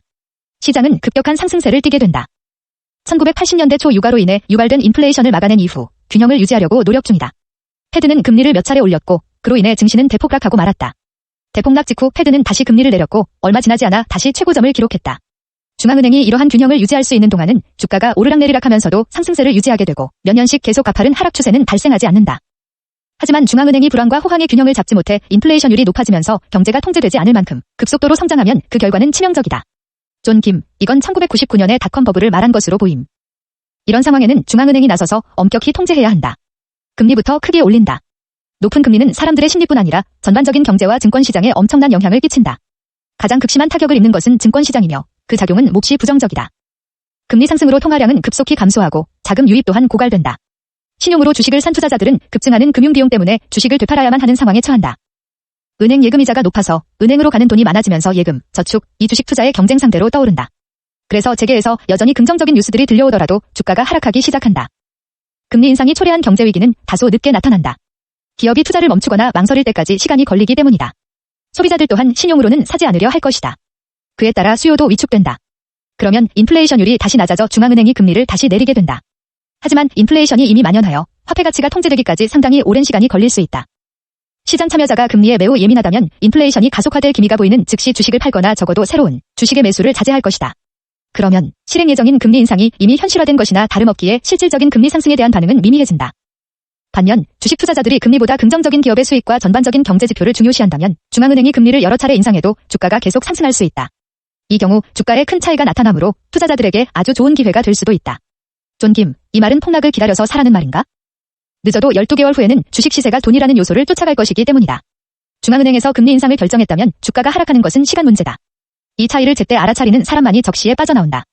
시장은 급격한 상승세를 띠게 된다. 1980년대 초 유가로 인해 유발된 인플레이션을 막아낸 이후 균형을 유지하려고 노력 중이다. 패드는 금리를 몇 차례 올렸고 그로 인해 증시는 대폭락하고 말았다. 대폭락 직후 패드는 다시 금리를 내렸고 얼마 지나지 않아 다시 최고점을 기록했다. 중앙은행이 이러한 균형을 유지할 수 있는 동안은 주가가 오르락내리락하면서도 상승세를 유지하게 되고 몇 년씩 계속 가파른 하락 추세는 발생하지 않는다. 하지만 중앙은행이 불황과 호황의 균형을 잡지 못해 인플레이션율이 높아지면서 경제가 통제되지 않을 만큼 급속도로 성장하면 그 결과는 치명적이다. 존 김, 이건 1999년의 닷컴 버블을 말한 것으로 보임. 이런 상황에는 중앙은행이 나서서 엄격히 통제해야 한다. 금리부터 크게 올린다. 높은 금리는 사람들의 심리뿐 아니라 전반적인 경제와 증권시장에 엄청난 영향을 끼친다. 가장 극심한 타격을 입는 것은 증권시장이며 그 작용은 몹시 부정적이다. 금리 상승으로 통화량은 급속히 감소하고 자금 유입 또한 고갈된다. 신용으로 주식을 산 투자자들은 급증하는 금융비용 때문에 주식을 되팔아야만 하는 상황에 처한다. 은행 예금이자가 높아서 은행으로 가는 돈이 많아지면서 예금, 저축, 이 주식 투자의 경쟁 상대로 떠오른다. 그래서 재계에서 여전히 긍정적인 뉴스들이 들려오더라도 주가가 하락하기 시작한다. 금리 인상이 초래한 경제위기는 다소 늦게 나타난다. 기업이 투자를 멈추거나 망설일 때까지 시간이 걸리기 때문이다. 소비자들 또한 신용으로는 사지 않으려 할 것이다. 그에 따라 수요도 위축된다. 그러면 인플레이션율이 다시 낮아져 중앙은행이 금리를 다시 내리게 된다. 하지만 인플레이션이 이미 만연하여 화폐 가치가 통제되기까지 상당히 오랜 시간이 걸릴 수 있다. 시장 참여자가 금리에 매우 예민하다면 인플레이션이 가속화될 기미가 보이는 즉시 주식을 팔거나 적어도 새로운 주식의 매수를 자제할 것이다. 그러면 실행 예정인 금리 인상이 이미 현실화된 것이나 다름없기에 실질적인 금리 상승에 대한 반응은 미미해진다. 반면 주식 투자자들이 금리보다 긍정적인 기업의 수익과 전반적인 경제 지표를 중요시한다면 중앙은행이 금리를 여러 차례 인상해도 주가가 계속 상승할 수 있다. 이 경우 주가에 큰 차이가 나타나므로 투자자들에게 아주 좋은 기회가 될 수도 있다. 존 김, 이 말은 폭락을 기다려서 사라는 말인가? 늦어도 12개월 후에는 주식 시세가 돈이라는 요소를 쫓아갈 것이기 때문이다. 중앙은행에서 금리 인상을 결정했다면 주가가 하락하는 것은 시간 문제다. 이 차이를 제때 알아차리는 사람만이 적시에 빠져나온다.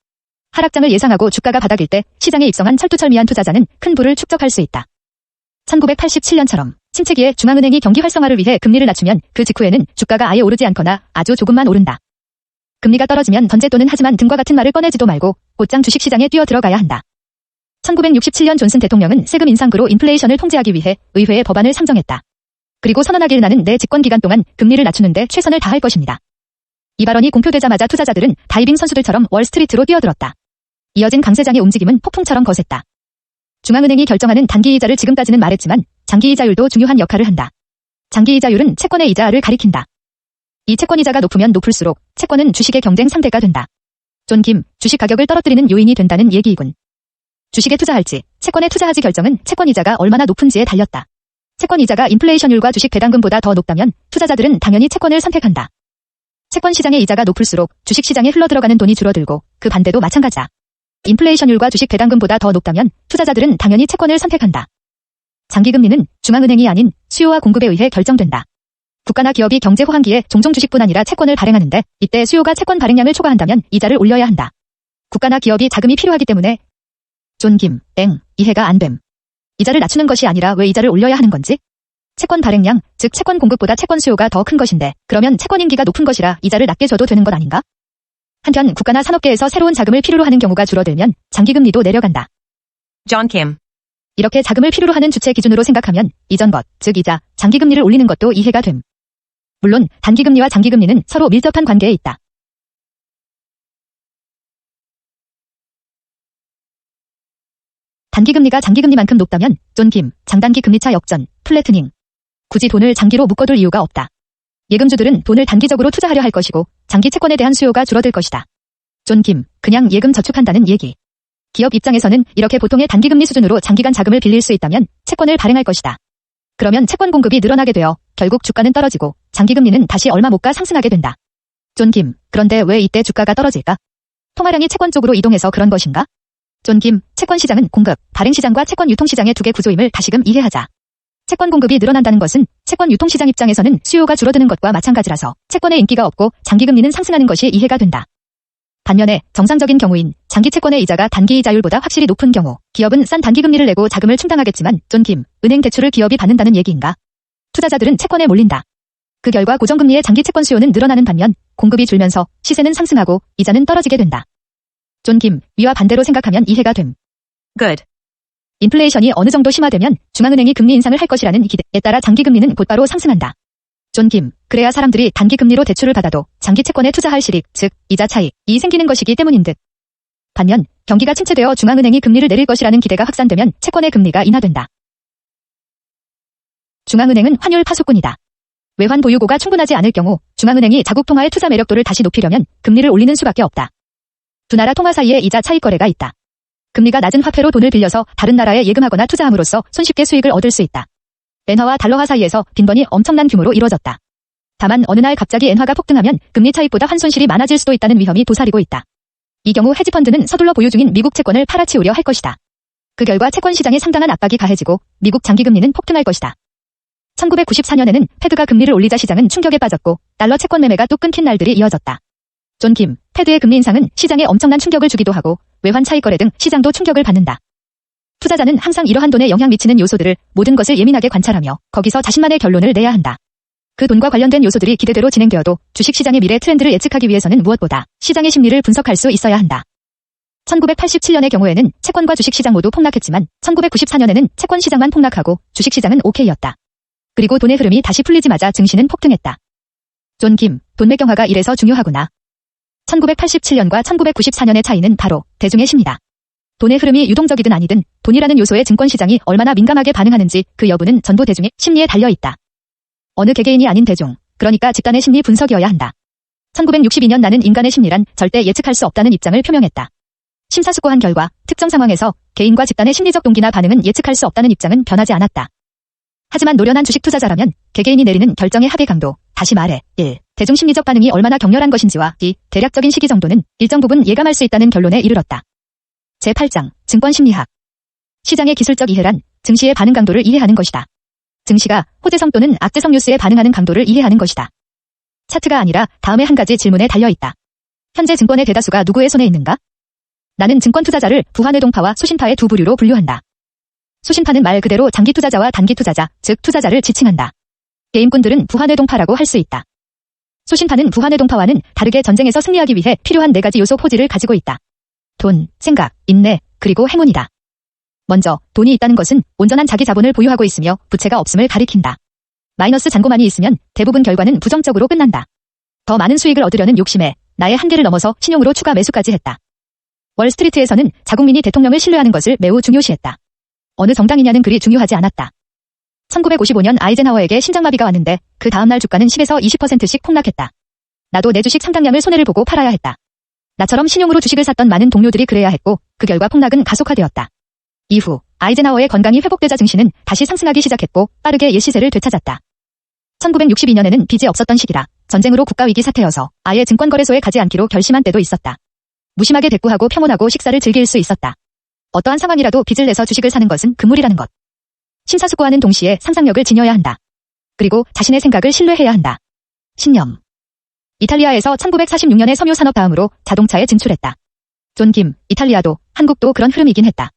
하락장을 예상하고 주가가 바닥일 때 시장에 입성한 철두철미한 투자자는 큰 부를 축적할 수 있다. 1987년처럼 침체기에 중앙은행이 경기 활성화를 위해 금리를 낮추면 그 직후에는 주가가 아예 오르지 않거나 아주 조금만 오른다. 금리가 떨어지면 던제 또는 하지만 등과 같은 말을 꺼내지도 말고 곧장 주식시장에 뛰어들어가야 한다. 1967년 존슨 대통령은 세금 인상으로 인플레이션을 통제하기 위해 의회에 법안을 상정했다. 그리고 선언하기를 나는 내 집권 기간 동안 금리를 낮추는데 최선을 다할 것입니다. 이 발언이 공표되자마자 투자자들은 다이빙 선수들처럼 월스트리트로 뛰어들었다. 이어진 강세장의 움직임은 폭풍처럼 거셌다. 중앙은행이 결정하는 단기이자를 지금까지는 말했지만 장기이자율도 중요한 역할을 한다. 장기이자율은 채권의 이자를 가리킨다. 이 채권이자가 높으면 높을수록 채권은 주식의 경쟁 상대가 된다. 존 김, 주식 가격을 떨어뜨리는 요인이 된다는 얘기이군. 주식에 투자할지, 채권에 투자하지 결정은 채권이자가 얼마나 높은지에 달렸다. 채권이자가 인플레이션율과 주식 배당금보다 더 높다면 투자자들은 당연히 채권을 선택한다. 채권 시장의 이자가 높을수록 주식 시장에 흘러들어가는 돈이 줄어들고 그 반대도 마찬가지다. 인플레이션율과 주식 배당금보다 더 높다면 투자자들은 당연히 채권을 선택한다. 장기금리는 중앙은행이 아닌 수요와 공급에 의해 결정된다. 국가나 기업이 경제 호황기에 종종 주식뿐 아니라 채권을 발행하는데 이때 수요가 채권 발행량을 초과한다면 이자를 올려야 한다. 국가나 기업이 자금이 필요하기 때문에 존 김, 이해가 안 됨. 이자를 낮추는 것이 아니라 왜 이자를 올려야 하는 건지? 채권 발행량, 즉 채권 공급보다 채권 수요가 더 큰 것인데 그러면 채권 인기가 높은 것이라 이자를 낮게 줘도 되는 것 아닌가? 한편 국가나 산업계에서 새로운 자금을 필요로 하는 경우가 줄어들면 장기금리도 내려간다. 존 김. 이렇게 자금을 필요로 하는 주체 기준으로 생각하면 이전 것, 즉 이자, 장기금리를 올리는 것도 이해가 됨. 물론 단기금리와 장기금리는 서로 밀접한 관계에 있다. 단기금리가 장기금리만큼 높다면 존 김, 장단기 금리차 역전, 플래트닝. 굳이 돈을 장기로 묶어둘 이유가 없다. 예금주들은 돈을 단기적으로 투자하려 할 것이고 장기 채권에 대한 수요가 줄어들 것이다. 존 김, 그냥 예금 저축한다는 얘기. 기업 입장에서는 이렇게 보통의 단기금리 수준으로 장기간 자금을 빌릴 수 있다면 채권을 발행할 것이다. 그러면 채권 공급이 늘어나게 되어 결국 주가는 떨어지고 장기금리는 다시 얼마 못 가 상승하게 된다. 존 김, 그런데 왜 이때 주가가 떨어질까? 통화량이 채권 쪽으로 이동해서 그런 것인가? 존 김, 채권 시장은 공급, 발행 시장과 채권 유통 시장의 두 개 구조임을 다시금 이해하자. 채권 공급이 늘어난다는 것은 채권 유통 시장 입장에서는 수요가 줄어드는 것과 마찬가지라서 채권의 인기가 없고 장기금리는 상승하는 것이 이해가 된다. 반면에 정상적인 경우인 장기 채권의 이자가 단기 이자율보다 확실히 높은 경우 기업은 싼 단기금리를 내고 자금을 충당하겠지만 존 김, 은행 대출을 기업이 받는다는 얘기인가? 투자자들은 채권에 몰린다. 그 결과 고정금리의 장기 채권 수요는 늘어나는 반면 공급이 줄면서 시세는 상승하고 이자는 떨어지게 된다. 존 김, 위와 반대로 생각하면 이해가 됨. Good. 인플레이션이 어느 정도 심화되면 중앙은행이 금리 인상을 할 것이라는 기대에 따라 장기금리는 곧바로 상승한다. 존 김, 그래야 사람들이 단기금리로 대출을 받아도 장기 채권에 투자할 실익, 즉 이자 차익이 생기는 것이기 때문인 듯. 반면 경기가 침체되어 중앙은행이 금리를 내릴 것이라는 기대가 확산되면 채권의 금리가 인하된다. 중앙은행은 환율 파수꾼이다. 외환 보유고가 충분하지 않을 경우 중앙은행이 자국 통화의 투자 매력도를 다시 높이려면 금리를 올리는 수밖에 없다. 두 나라 통화 사이에 이자 차익 거래가 있다. 금리가 낮은 화폐로 돈을 빌려서 다른 나라에 예금하거나 투자함으로써 손쉽게 수익을 얻을 수 있다. 엔화와 달러화 사이에서 빈번이 엄청난 규모로 이루어졌다. 다만 어느 날 갑자기 엔화가 폭등하면 금리 차익보다 환손실이 많아질 수도 있다는 위험이 도사리고 있다. 이 경우 헤지펀드는 서둘러 보유 중인 미국 채권을 팔아치우려 할 것이다. 그 결과 채권 시장에 상당한 압박이 가해지고 미국 장기금리는 폭등할 것이다. 1994년에는 패드가 금리를 올리자 시장은 충격에 빠졌고 달러 채권 매매가 뚝 끊긴 날들이 이어졌다. 존 김, 패드의 금리 인상은 시장에 엄청난 충격을 주기도 하고 외환 차익 거래 등 시장도 충격을 받는다. 투자자는 항상 이러한 돈에 영향 미치는 요소들을 모든 것을 예민하게 관찰하며 거기서 자신만의 결론을 내야 한다. 그 돈과 관련된 요소들이 기대대로 진행되어도 주식시장의 미래 트렌드를 예측하기 위해서는 무엇보다 시장의 심리를 분석할 수 있어야 한다. 1987년의 경우에는 채권과 주식시장 모두 폭락했지만 1994년에는 채권시장만 폭락하고 주식시장은 OK였다. 그리고 돈의 흐름이 다시 풀리자마자 증시는 폭등했다. 존 김, 돈 매경화가 이래서 중요하구나. 1987년과 1994년의 차이는 바로 대중의 심리다. 돈의 흐름이 유동적이든 아니든 돈이라는 요소에 증권시장이 얼마나 민감하게 반응하는지 그 여부는 전부 대중의 심리에 달려있다. 어느 개개인이 아닌 대중, 그러니까 집단의 심리 분석이어야 한다. 1962년 나는 인간의 심리란 절대 예측할 수 없다는 입장을 표명했다. 심사숙고한 결과 특정 상황에서 개인과 집단의 심리적 동기나 반응은 예측할 수 없다는 입장은 변하지 않았다. 하지만 노련한 주식 투자자라면 개개인이 내리는 결정의 합의 강도, 다시 말해 1. 대중 심리적 반응이 얼마나 격렬한 것인지와 2. 대략적인 시기 정도는 일정 부분 예감할 수 있다는 결론에 이르렀다. 제8장 증권심리학. 시장의 기술적 이해란 증시의 반응 강도를 이해하는 것이다. 증시가 호재성 또는 악재성 뉴스에 반응하는 강도를 이해하는 것이다. 차트가 아니라 다음의 한 가지 질문에 달려있다. 현재 증권의 대다수가 누구의 손에 있는가? 나는 증권 투자자를 부환회동파와 소신파의 두 부류로 분류한다. 소신파는 말 그대로 장기 투자자와 단기 투자자, 즉 투자자를 지칭한다. 게임꾼들은 부환회동파라고 할 수 있다. 소신파는 부환회동파와는 다르게 전쟁에서 승리하기 위해 필요한 4가지 요소 포지를 가지고 있다. 돈, 생각, 인내, 그리고 행운이다. 먼저 돈이 있다는 것은 온전한 자기 자본을 보유하고 있으며 부채가 없음을 가리킨다. 마이너스 잔고만이 있으면 대부분 결과는 부정적으로 끝난다. 더 많은 수익을 얻으려는 욕심에 나의 한계를 넘어서 신용으로 추가 매수까지 했다. 월스트리트에서는 자국민이 대통령을 신뢰하는 것을 매우 중요시했다. 어느 정당이냐는 그리 중요하지 않았다. 1955년 아이젠하워에게 심장마비가 왔는데 그 다음날 주가는 10에서 20%씩 폭락했다. 나도 내 주식 상당량을 손해를 보고 팔아야 했다. 나처럼 신용으로 주식을 샀던 많은 동료들이 그래야 했고 그 결과 폭락은 가속화되었다. 이후 아이젠하워의 건강이 회복되자 증시는 다시 상승하기 시작했고 빠르게 옛 시세를 되찾았다. 1962년에는 빚이 없었던 시기라 전쟁으로 국가위기 사태여서 아예 증권거래소에 가지 않기로 결심한 때도 있었다. 무심하게 대꾸하고 평온하고 식사를 즐길 수 있었다. 어떠한 상황이라도 빚을 내서 주식을 사는 것은 금물이라는 것. 심사숙고하는 동시에 상상력을 지녀야 한다. 그리고 자신의 생각을 신뢰해야 한다. 신념. 이탈리아에서 1946년에 섬유 산업 다음으로 자동차에 진출했다. 존 김, 이탈리아도, 한국도 그런 흐름이긴 했다.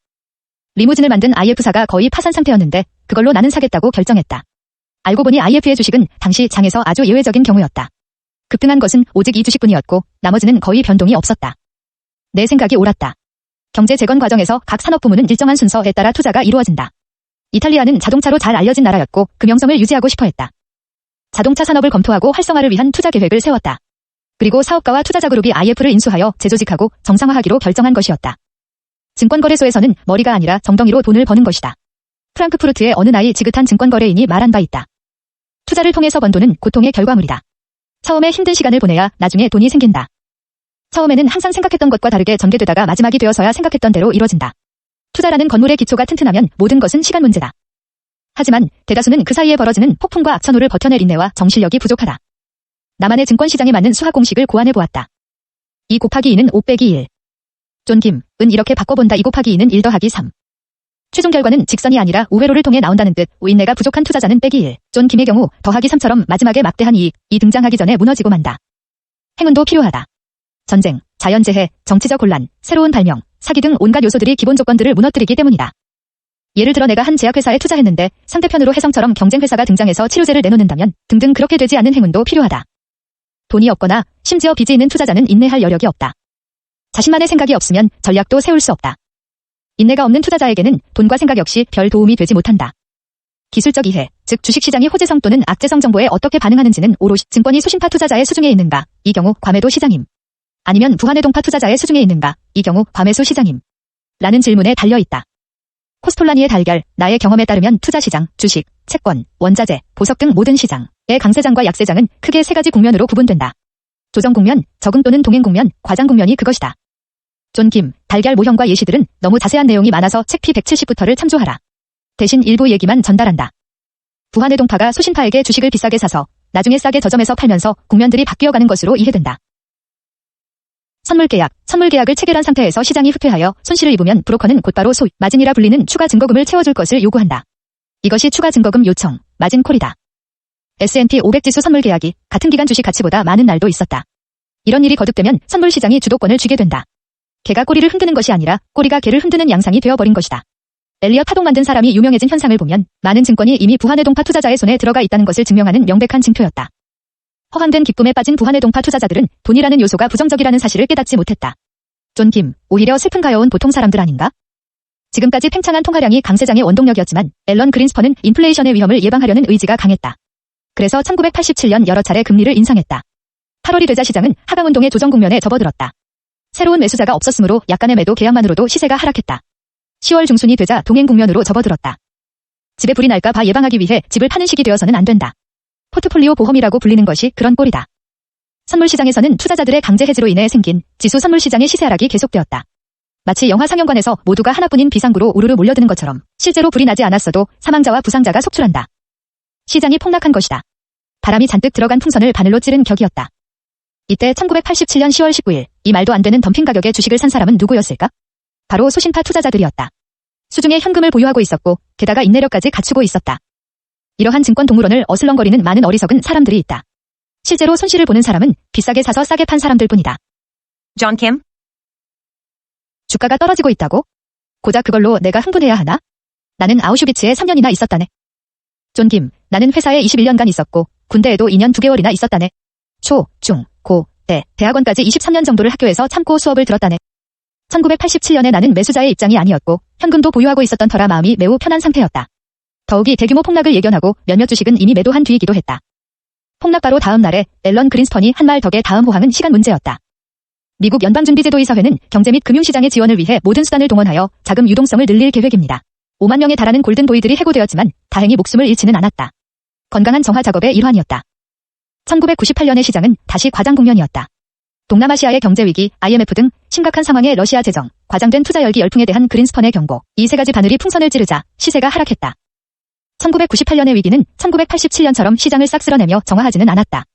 리무진을 만든 IF사가 거의 파산 상태였는데 그걸로 나는 사겠다고 결정했다. 알고 보니 IF의 주식은 당시 장에서 아주 예외적인 경우였다. 급등한 것은 오직 이 주식뿐이었고 나머지는 거의 변동이 없었다. 내 생각이 옳았다. 경제 재건 과정에서 각 산업 부문은 일정한 순서에 따라 투자가 이루어진다. 이탈리아는 자동차로 잘 알려진 나라였고 그 명성을 유지하고 싶어 했다. 자동차 산업을 검토하고 활성화를 위한 투자 계획을 세웠다. 그리고 사업가와 투자자 그룹이 IF를 인수하여 재조직하고 정상화하기로 결정한 것이었다. 증권거래소에서는 머리가 아니라 정덩이로 돈을 버는 것이다. 프랑크푸르트의 어느 나이 지긋한 증권거래인이 말한 바 있다. 투자를 통해서 번 돈은 고통의 결과물이다. 처음에 힘든 시간을 보내야 나중에 돈이 생긴다. 처음에는 항상 생각했던 것과 다르게 전개되다가 마지막이 되어서야 생각했던 대로 이뤄진다. 투자라는 건물의 기초가 튼튼하면 모든 것은 시간 문제다. 하지만 대다수는 그 사이에 벌어지는 폭풍과 악천후를 버텨낼 인내와 정실력이 부족하다. 나만의 증권시장에 맞는 수학 공식을 고안해보았다. 2 곱하기 2는 5 빼기 1. 존 김, 은 이렇게 바꿔본다. 2 곱하기 2는 1 더하기 3. 최종 결과는 직선이 아니라 우회로를 통해 나온다는 뜻. 인내가 부족한 투자자는 빼기 1. 존 김의 경우 더하기 3처럼 마지막에 막대한 이익이 등장하기 전에 무너지고 만다. 행운도 필요하다. 전쟁, 자연재해, 정치적 혼란, 새로운 발명, 사기 등 온갖 요소들이 기본 조건들을 무너뜨리기 때문이다. 예를 들어 내가 한 제약회사에 투자했는데 상대편으로 혜성처럼 경쟁회사가 등장해서 치료제를 내놓는다면 등등 그렇게 되지 않는 행운도 필요하다. 돈이 없거나 심지어 빚이 있는 투자자는 인내할 여력이 없다. 자신만의 생각이 없으면 전략도 세울 수 없다. 인내가 없는 투자자에게는 돈과 생각 역시 별 도움이 되지 못한다. 기술적 이해, 즉 주식시장이 호재성 또는 악재성 정보에 어떻게 반응하는지는 오롯이 증권이 소신파 투자자의 수중에 있는가, 이 경우 과매도 시장임. 아니면 부환회동파 투자자의 수중에 있는가, 이 경우 과매수 시장임. 라는 질문에 달려있다. 코스톨라니의 달걀, 나의 경험에 따르면 투자시장, 주식, 채권, 원자재, 보석 등 모든 시장의 강세장과 약세장은 크게 3가지 국면으로 구분된다. 조정 국면, 적응 또는 동행 국면, 과장 국면이 그것이다. 존 김, 달걀 모형과 예시들은 너무 자세한 내용이 많아서 책 P170부터를 참조하라. 대신 일부 얘기만 전달한다. 부환회동파가 소신파에게 주식을 비싸게 사서 나중에 싸게 저점에서 팔면서 국면들이 바뀌어가는 것으로 이해된다. 선물계약, 선물계약을 체결한 상태에서 시장이 후퇴하여 손실을 입으면 브로커는 곧바로 소위 마진이라 불리는 추가 증거금을 채워줄 것을 요구한다. 이것이 추가 증거금 요청, 마진콜이다. S&P 500 지수 선물계약이 같은 기간 주식 가치보다 많은 날도 있었다. 이런 일이 거듭되면 선물시장이 주도권을 쥐게 된다. 개가 꼬리를 흔드는 것이 아니라 꼬리가 개를 흔드는 양상이 되어버린 것이다. 엘리엇 파동 만든 사람이 유명해진 현상을 보면 많은 증권이 이미 부환회동파 투자자의 손에 들어가 있다는 것을 증명하는 명백한 징표였다. 허황된 기쁨에 빠진 부환회동파 투자자들은 돈이라는 요소가 부정적이라는 사실을 깨닫지 못했다. 존 김, 오히려 슬픈 가여운 보통 사람들 아닌가? 지금까지 팽창한 통화량이 강세장의 원동력이었지만 앨런 그린스펀은 인플레이션의 위험을 예방하려는 의지가 강했다. 그래서 1987년 여러 차례 금리를 인상했다. 8월이 되자 시장은 하강운동의 조정 국면에 접어들었다. 새로운 매수자가 없었으므로 약간의 매도 계약만으로도 시세가 하락했다. 10월 중순이 되자 동행 국면으로 접어들었다. 집에 불이 날까 봐 예방하기 위해 집을 파는 시기 되어서는 안 된다. 포트폴리오 보험이라고 불리는 것이 그런 꼴이다. 선물시장에서는 투자자들의 강제 해지로 인해 생긴 지수 선물시장의 시세 하락이 계속되었다. 마치 영화 상영관에서 모두가 하나뿐인 비상구로 우르르 몰려드는 것처럼 실제로 불이 나지 않았어도 사망자와 부상자가 속출한다. 시장이 폭락한 것이다. 바람이 잔뜩 들어간 풍선을 바늘로 찌른 격이었다. 이때 1987년 10월 19일 이 말도 안 되는 덤핑 가격에 주식을 산 사람은 누구였을까? 바로 소신파 투자자들이었다. 수중에 현금을 보유하고 있었고 게다가 인내력까지 갖추고 있었다. 이러한 증권 동물원을 어슬렁거리는 많은 어리석은 사람들이 있다. 실제로 손실을 보는 사람은 비싸게 사서 싸게 판 사람들뿐이다. John Kim? 주가가 떨어지고 있다고? 고작 그걸로 내가 흥분해야 하나? 나는 아우슈비츠에 3년이나 있었다네. 존 김, 나는 회사에 21년간 있었고 군대에도 2년 2개월이나 있었다네. 초, 중, 고, 대학원까지 23년 정도를 학교에서 참고 수업을 들었다네. 1987년에 나는 매수자의 입장이 아니었고 현금도 보유하고 있었던 터라 마음이 매우 편한 상태였다. 더욱이 대규모 폭락을 예견하고 몇몇 주식은 이미 매도한 뒤이기도 했다. 폭락 바로 다음 날에 앨런 그린스펀이 한 말 덕에 다음 호황은 시간 문제였다. 미국 연방준비제도이사회는 경제 및 금융시장의 지원을 위해 모든 수단을 동원하여 자금 유동성을 늘릴 계획입니다. 5만 명에 달하는 골든보이들이 해고되었지만 다행히 목숨을 잃지는 않았다. 건강한 정화 작업의 일환이었다. 1998년의 시장은 다시 과장 국면이었다. 동남아시아의 경제위기, IMF 등 심각한 상황의 러시아 재정, 과장된 투자 열기 열풍에 대한 그린스펀의 경고, 이 세 가지 바늘이 풍선을 찌르자 시세가 하락했다. 1998년의 위기는 1987년처럼 시장을 싹 쓸어내며 정화하지는 않았다.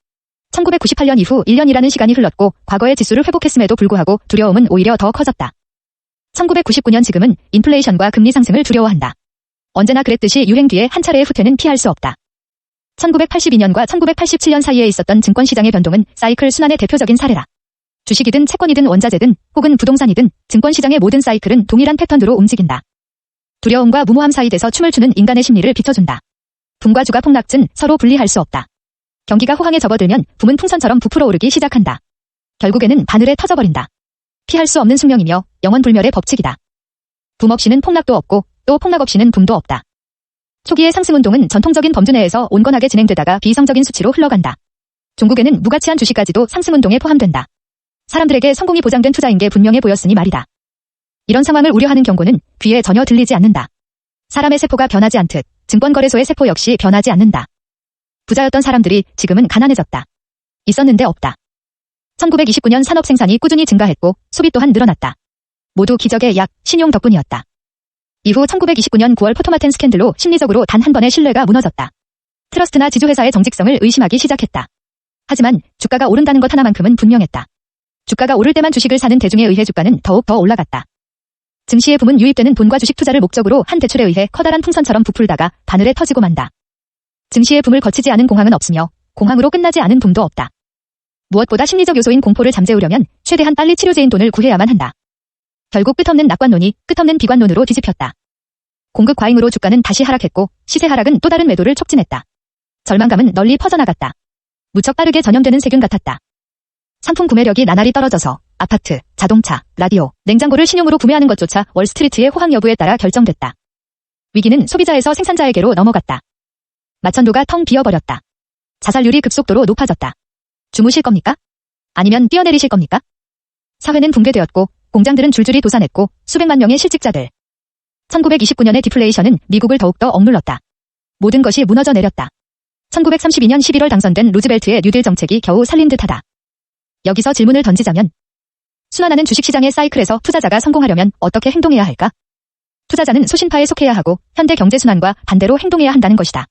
1998년 이후 1년이라는 시간이 흘렀고 과거의 지수를 회복했음에도 불구하고 두려움은 오히려 더 커졌다. 1999년 지금은 인플레이션과 금리 상승을 두려워한다. 언제나 그랬듯이 유행 뒤에 한 차례의 후퇴는 피할 수 없다. 1982년과 1987년 사이에 있었던 증권시장의 변동은 사이클 순환의 대표적인 사례다. 주식이든 채권이든 원자재든 혹은 부동산이든 증권시장의 모든 사이클은 동일한 패턴으로 움직인다. 두려움과 무모함 사이에서 춤을 추는 인간의 심리를 비춰준다. 붐과 주가 폭락은 서로 분리할 수 없다. 경기가 호황에 접어들면 붐은 풍선처럼 부풀어 오르기 시작한다. 결국에는 바늘에 터져버린다. 피할 수 없는 숙명이며 영원불멸의 법칙이다. 붐 없이는 폭락도 없고 또 폭락 없이는 붐도 없다. 초기의 상승운동은 전통적인 범주 내에서 온건하게 진행되다가 비이성적인 수치로 흘러간다. 종국에는 무가치한 주식까지도 상승운동에 포함된다. 사람들에게 성공이 보장된 투자인 게 분명해 보였으니 말이다. 이런 상황을 우려하는 경고는 귀에 전혀 들리지 않는다. 사람의 세포가 변하지 않듯 증권거래소의 세포 역시 변하지 않는다. 부자였던 사람들이 지금은 가난해졌다. 있었는데 없다. 1929년 산업 생산이 꾸준히 증가했고 소비 또한 늘어났다. 모두 기적의 약, 신용 덕분이었다. 이후 1929년 9월 포토마텐 스캔들로 심리적으로 단 한 번의 신뢰가 무너졌다. 트러스트나 지주회사의 정직성을 의심하기 시작했다. 하지만 주가가 오른다는 것 하나만큼은 분명했다. 주가가 오를 때만 주식을 사는 대중에 의해 주가는 더욱 더 올라갔다. 증시의 붐은 유입되는 돈과 주식 투자를 목적으로 한 대출에 의해 커다란 풍선처럼 부풀다가 바늘에 터지고 만다. 증시의 붐을 거치지 않은 공황은 없으며 공황으로 끝나지 않은 붐도 없다. 무엇보다 심리적 요소인 공포를 잠재우려면 최대한 빨리 치료제인 돈을 구해야만 한다. 결국 끝없는 낙관론이 끝없는 비관론으로 뒤집혔다. 공급 과잉으로 주가는 다시 하락했고 시세 하락은 또 다른 매도를 촉진했다. 절망감은 널리 퍼져나갔다. 무척 빠르게 전염되는 세균 같았다. 상품 구매력이 나날이 떨어져서 아파트, 자동차, 라디오, 냉장고를 신용으로 구매하는 것조차 월스트리트의 호황 여부에 따라 결정됐다. 위기는 소비자에서 생산자에게로 넘어갔다. 마천도가 텅 비어버렸다. 자살률이 급속도로 높아졌다. 주무실 겁니까? 아니면 뛰어내리실 겁니까? 사회는 붕괴되었고 공장들은 줄줄이 도산했고 수백만 명의 실직자들. 1929년의 디플레이션은 미국을 더욱더 억눌렀다. 모든 것이 무너져 내렸다. 1932년 11월 당선된 루즈벨트의 뉴딜 정책이 겨우 살린 듯하다. 여기서 질문을 던지자면 순환하는 주식시장의 사이클에서 투자자가 성공하려면 어떻게 행동해야 할까? 투자자는 소신파에 속해야 하고 현대 경제순환과 반대로 행동해야 한다는 것이다.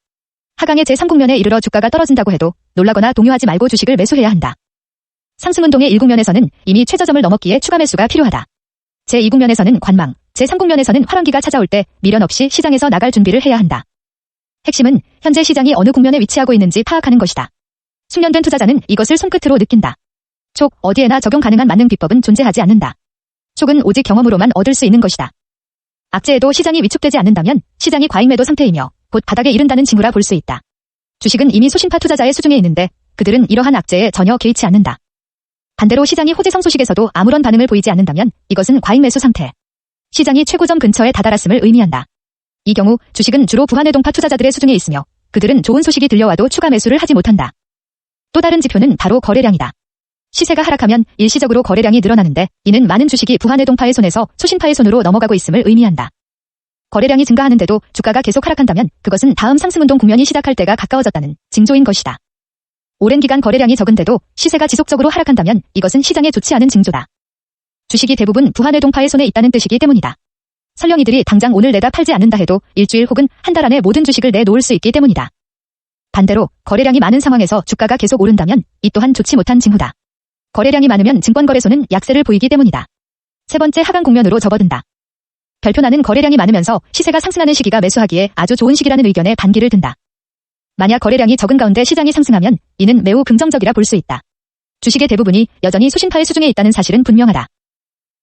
하강의 제3국면에 이르러 주가가 떨어진다고 해도 놀라거나 동요하지 말고 주식을 매수해야 한다. 상승운동의 1국면에서는 이미 최저점을 넘었기에 추가 매수가 필요하다. 제2국면에서는 관망, 제3국면에서는 화랑기가 찾아올 때 미련 없이 시장에서 나갈 준비를 해야 한다. 핵심은 현재 시장이 어느 국면에 위치하고 있는지 파악하는 것이다. 숙련된 투자자는 이것을 손끝으로 느낀다. 촉, 어디에나 적용 가능한 만능 비법은 존재하지 않는다. 촉은 오직 경험으로만 얻을 수 있는 것이다. 악재에도 시장이 위축되지 않는다면 시장이 과잉매도 상태이며 곧 바닥에 이른다는 징후라 볼 수 있다. 주식은 이미 소신파 투자자의 수중에 있는데 그들은 이러한 악재에 전혀 개의치 않는다. 반대로 시장이 호재성 소식에서도 아무런 반응을 보이지 않는다면 이것은 과잉매수 상태. 시장이 최고점 근처에 다다랐음을 의미한다. 이 경우 주식은 주로 부한해동파 투자자들의 수중에 있으며 그들은 좋은 소식이 들려와도 추가 매수를 하지 못한다. 또 다른 지표는 바로 거래량이다. 시세가 하락하면 일시적으로 거래량이 늘어나는데 이는 많은 주식이 부한해동파의 손에서 소신파의 손으로 넘어가고 있음을 의미한다. 거래량이 증가하는데도 주가가 계속 하락한다면 그것은 다음 상승운동 국면이 시작할 때가 가까워졌다는 징조인 것이다. 오랜 기간 거래량이 적은데도 시세가 지속적으로 하락한다면 이것은 시장에 좋지 않은 징조다. 주식이 대부분 부한해동파의 손에 있다는 뜻이기 때문이다. 설령 이들이 당장 오늘 내다 팔지 않는다 해도 일주일 혹은 한 달 안에 모든 주식을 내놓을 수 있기 때문이다. 반대로 거래량이 많은 상황에서 주가가 계속 오른다면 이 또한 좋지 못한 징후다. 거래량이 많으면 증권거래소는 약세를 보이기 때문이다. 세 번째 하강 국면으로 접어든다. 별표나는 거래량이 많으면서 시세가 상승하는 시기가 매수하기에 아주 좋은 시기라는 의견에 반기를 든다. 만약 거래량이 적은 가운데 시장이 상승하면 이는 매우 긍정적이라 볼 수 있다. 주식의 대부분이 여전히 수신파의 수중에 있다는 사실은 분명하다.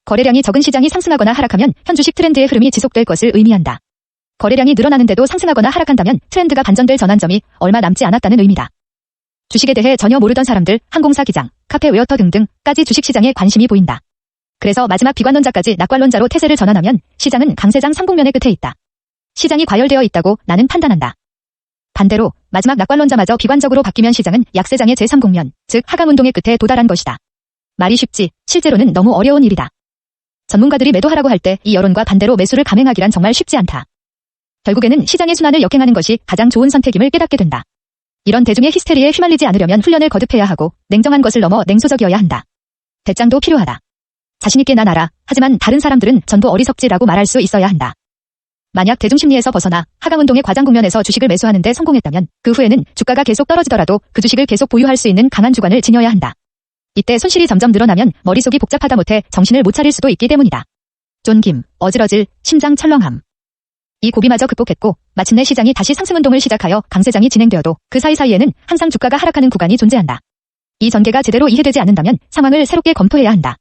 거래량이 적은 시장이 상승하거나 하락하면 현 주식 트렌드의 흐름이 지속될 것을 의미한다. 거래량이 늘어나는데도 상승하거나 하락한다면 트렌드가 반전될 전환점이 얼마 남지 않았다는 의미다. 주식에 대해 전혀 모르던 사람들, 항공사 기장, 카페 웨어터 등등까지 주식시장에 관심이 보인다. 그래서 마지막 비관론자까지 낙관론자로 태세를 전환하면 시장은 강세장 상봉면의 끝에 있다. 시장이 과열되어 있다고 나는 판단한다. 반대로 마지막 낙관론자마저 비관적으로 바뀌면 시장은 약세장의 제3국면, 즉 하강운동의 끝에 도달한 것이다. 말이 쉽지 실제로는 너무 어려운 일이다. 전문가들이 매도하라고 할 때 이 여론과 반대로 매수를 감행하기란 정말 쉽지 않다. 결국에는 시장의 순환을 역행하는 것이 가장 좋은 선택임을 깨닫게 된다. 이런 대중의 히스테리에 휘말리지 않으려면 훈련을 거듭해야 하고 냉정한 것을 넘어 냉소적이어야 한다. 배짱도 필요하다. 자신있게 난 알아. 하지만 다른 사람들은 전부 어리석지라고 말할 수 있어야 한다. 만약 대중심리에서 벗어나 하강운동의 과장 국면에서 주식을 매수하는 데 성공했다면 그 후에는 주가가 계속 떨어지더라도 그 주식을 계속 보유할 수 있는 강한 주관을 지녀야 한다. 이때 손실이 점점 늘어나면 머릿속이 복잡하다 못해 정신을 못 차릴 수도 있기 때문이다. 존 김, 어지러질, 심장 철렁함. 이 고비마저 극복했고 마침내 시장이 다시 상승운동을 시작하여 강세장이 진행되어도 그 사이사이에는 항상 주가가 하락하는 구간이 존재한다. 이 전개가 제대로 이해되지 않는다면 상황을 새롭게 검토해야 한다.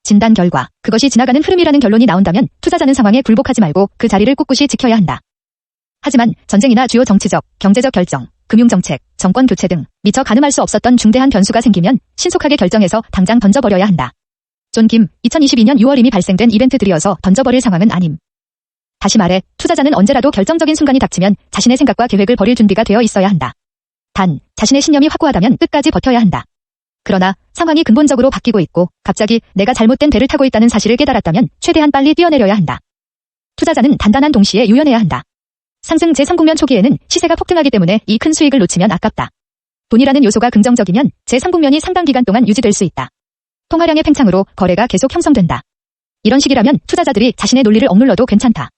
진단 결과, 그것이 지나가는 흐름이라는 결론이 나온다면 투자자는 상황에 굴복하지 말고 그 자리를 꿋꿋이 지켜야 한다. 하지만 전쟁이나 주요 정치적, 경제적 결정, 금융정책, 정권 교체 등 미처 가늠할 수 없었던 중대한 변수가 생기면 신속하게 결정해서 당장 던져버려야 한다. 존 김, 2022년 6월 이미 발생된 이벤트들이어서 던져버릴 상황은 아님. 다시 말해 투자자는 언제라도 결정적인 순간이 닥치면 자신의 생각과 계획을 버릴 준비가 되어 있어야 한다. 단, 자신의 신념이 확고하다면 끝까지 버텨야 한다. 그러나 상황이 근본적으로 바뀌고 있고 갑자기 내가 잘못된 배를 타고 있다는 사실을 깨달았다면 최대한 빨리 뛰어내려야 한다. 투자자는 단단한 동시에 유연해야 한다. 상승 제3국면 초기에는 시세가 폭등하기 때문에 이 큰 수익을 놓치면 아깝다. 돈이라는 요소가 긍정적이면 제3국면이 상당 기간 동안 유지될 수 있다. 통화량의 팽창으로 거래가 계속 형성된다. 이런 식이라면 투자자들이 자신의 논리를 억눌러도 괜찮다.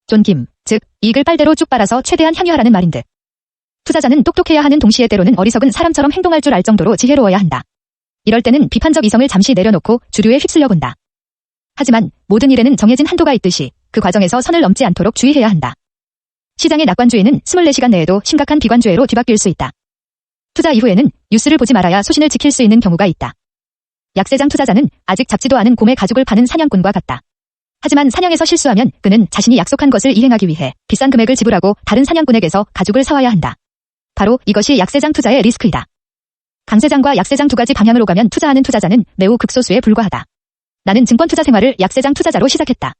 존 김, 즉 이익을 빨대로 쭉 빨아서 최대한 향유하라는 말인 듯. 투자자는 똑똑해야 하는 동시에 때로는 어리석은 사람처럼 행동할 줄 알 정도로 지혜로워야 한다. 이럴 때는 비판적 이성을 잠시 내려놓고 주류에 휩쓸려 본다. 하지만 모든 일에는 정해진 한도가 있듯이 그 과정에서 선을 넘지 않도록 주의해야 한다. 시장의 낙관주의는 24시간 내에도 심각한 비관주의로 뒤바뀔 수 있다. 투자 이후에는 뉴스를 보지 말아야 소신을 지킬 수 있는 경우가 있다. 약세장 투자자는 아직 잡지도 않은 곰의 가죽을 파는 사냥꾼과 같다. 하지만 사냥에서 실수하면 그는 자신이 약속한 것을 이행하기 위해 비싼 금액을 지불하고 다른 사냥꾼에게서 가죽을 사와야 한다. 바로 이것이 약세장 투자의 리스크이다. 강세장과 약세장 두 가지 방향으로 가면 투자하는 투자자는 매우 극소수에 불과하다. 나는 증권 투자 생활을 약세장 투자자로 시작했다.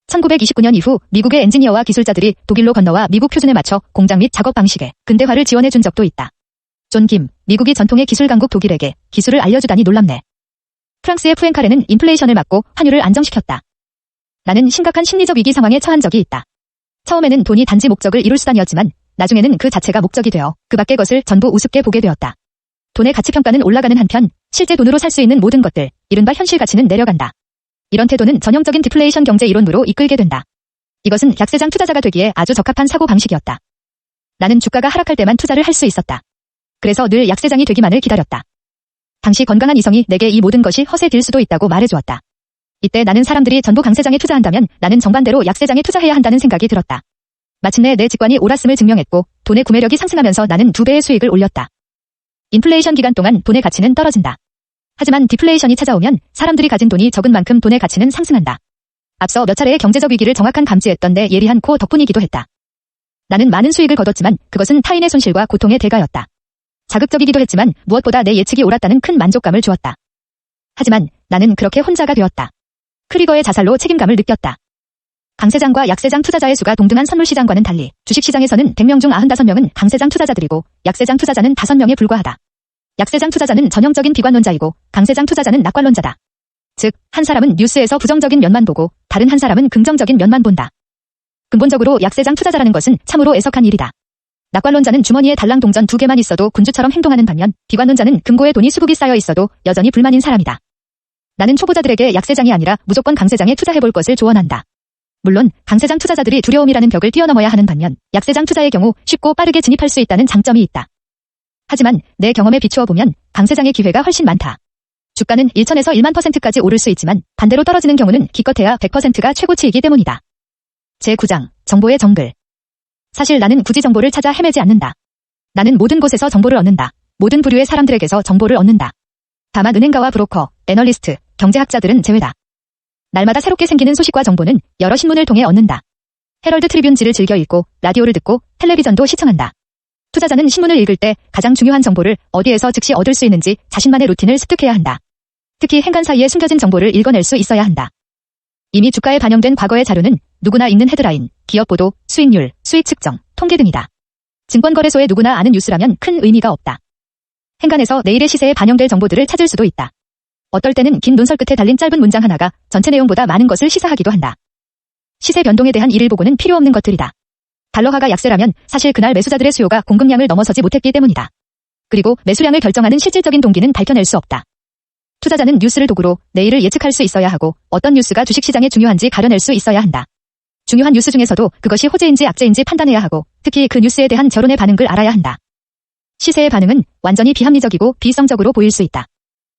1929년 이후 미국의 엔지니어와 기술자들이 독일로 건너와 미국 표준에 맞춰 공장 및 작업 방식에 근대화를 지원해 준 적도 있다. 존 김, 미국이 전통의 기술 강국 독일에게 기술을 알려주다니 놀랍네. 프랑스의 푸엔카레는 인플레이션을 막고 환율을 안정시켰다. 나는 심각한 심리적 위기 상황에 처한 적이 있다. 처음에는 돈이 단지 목적을 이룰 수단이었지만 나중에는 그 자체가 목적이 되어 그 밖의 것을 전부 우습게 보게 되었다. 돈의 가치평가는 올라가는 한편 실제 돈으로 살 수 있는 모든 것들, 이른바 현실 가치는 내려간다. 이런 태도는 전형적인 디플레이션 경제 이론으로 이끌게 된다. 이것은 약세장 투자자가 되기에 아주 적합한 사고 방식이었다. 나는 주가가 하락할 때만 투자를 할 수 있었다. 그래서 늘 약세장이 되기만을 기다렸다. 당시 건강한 이성이 내게 이 모든 것이 허세일 수도 있다고 말해주었다. 이때 나는 사람들이 전부 강세장에 투자한다면 나는 정반대로 약세장에 투자해야 한다는 생각이 들었다. 마침내 내 직관이 옳았음을 증명했고 돈의 구매력이 상승하면서 나는 2배의 수익을 올렸다. 인플레이션 기간 동안 돈의 가치는 떨어진다. 하지만 디플레이션이 찾아오면 사람들이 가진 돈이 적은 만큼 돈의 가치는 상승한다. 앞서 몇 차례의 경제적 위기를 정확한 감지했던 내 예리한 코 덕분이기도 했다. 나는 많은 수익을 거뒀지만 그것은 타인의 손실과 고통의 대가였다. 자극적이기도 했지만 무엇보다 내 예측이 옳았다는 큰 만족감을 주었다. 하지만 나는 그렇게 혼자가 되었다. 크리거의 자살로 책임감을 느꼈다. 강세장과 약세장 투자자의 수가 동등한 선물시장과는 달리 주식시장에서는 100명 중 95명은 강세장 투자자들이고 약세장 투자자는 5명에 불과하다. 약세장 투자자는 전형적인 비관론자이고 강세장 투자자는 낙관론자다. 즉, 한 사람은 뉴스에서 부정적인 면만 보고 다른 한 사람은 긍정적인 면만 본다. 근본적으로 약세장 투자자라는 것은 참으로 애석한 일이다. 낙관론자는 주머니에 달랑 동전 2개만 있어도 군주처럼 행동하는 반면 비관론자는 금고에 돈이 수북이 쌓여 있어도 여전히 불만인 사람이다. 나는 초보자들에게 약세장이 아니라 무조건 강세장에 투자해볼 것을 조언한다. 물론 강세장 투자자들이 두려움이라는 벽을 뛰어넘어야 하는 반면 약세장 투자의 경우 쉽고 빠르게 진입할 수 있다는 장점이 있다. 하지만 내 경험에 비추어 보면 강세장의 기회가 훨씬 많다. 주가는 1천에서 1만 %까지 오를 수 있지만 반대로 떨어지는 경우는 기껏해야 100%가 최고치이기 때문이다. 제9장, 정보의 정글. 사실 나는 굳이 정보를 찾아 헤매지 않는다. 나는 모든 곳에서 정보를 얻는다. 모든 부류의 사람들에게서 정보를 얻는다. 다만 은행가와 브로커, 애널리스트, 경제학자들은 제외다. 날마다 새롭게 생기는 소식과 정보는 여러 신문을 통해 얻는다. 헤럴드 트리뷴지를 즐겨 읽고 라디오를 듣고 텔레비전도 시청한다. 투자자는 신문을 읽을 때 가장 중요한 정보를 어디에서 즉시 얻을 수 있는지 자신만의 루틴을 습득해야 한다. 특히 행간 사이에 숨겨진 정보를 읽어낼 수 있어야 한다. 이미 주가에 반영된 과거의 자료는 누구나 읽는 헤드라인, 기업 보도, 수익률, 수익 측정, 통계 등이다. 증권거래소에 누구나 아는 뉴스라면 큰 의미가 없다. 행간에서 내일의 시세에 반영될 정보들을 찾을 수도 있다. 어떨 때는 긴 논설 끝에 달린 짧은 문장 하나가 전체 내용보다 많은 것을 시사하기도 한다. 시세 변동에 대한 일일 보고는 필요 없는 것들이다. 달러화가 약세라면 사실 그날 매수자들의 수요가 공급량을 넘어서지 못했기 때문이다. 그리고 매수량을 결정하는 실질적인 동기는 밝혀낼 수 없다. 투자자는 뉴스를 도구로 내일을 예측할 수 있어야 하고 어떤 뉴스가 주식시장에 중요한지 가려낼 수 있어야 한다. 중요한 뉴스 중에서도 그것이 호재인지 악재인지 판단해야 하고 특히 그 뉴스에 대한 저론의 반응을 알아야 한다. 시세의 반응은 완전히 비합리적이고 비이성적으로 보일 수 있다.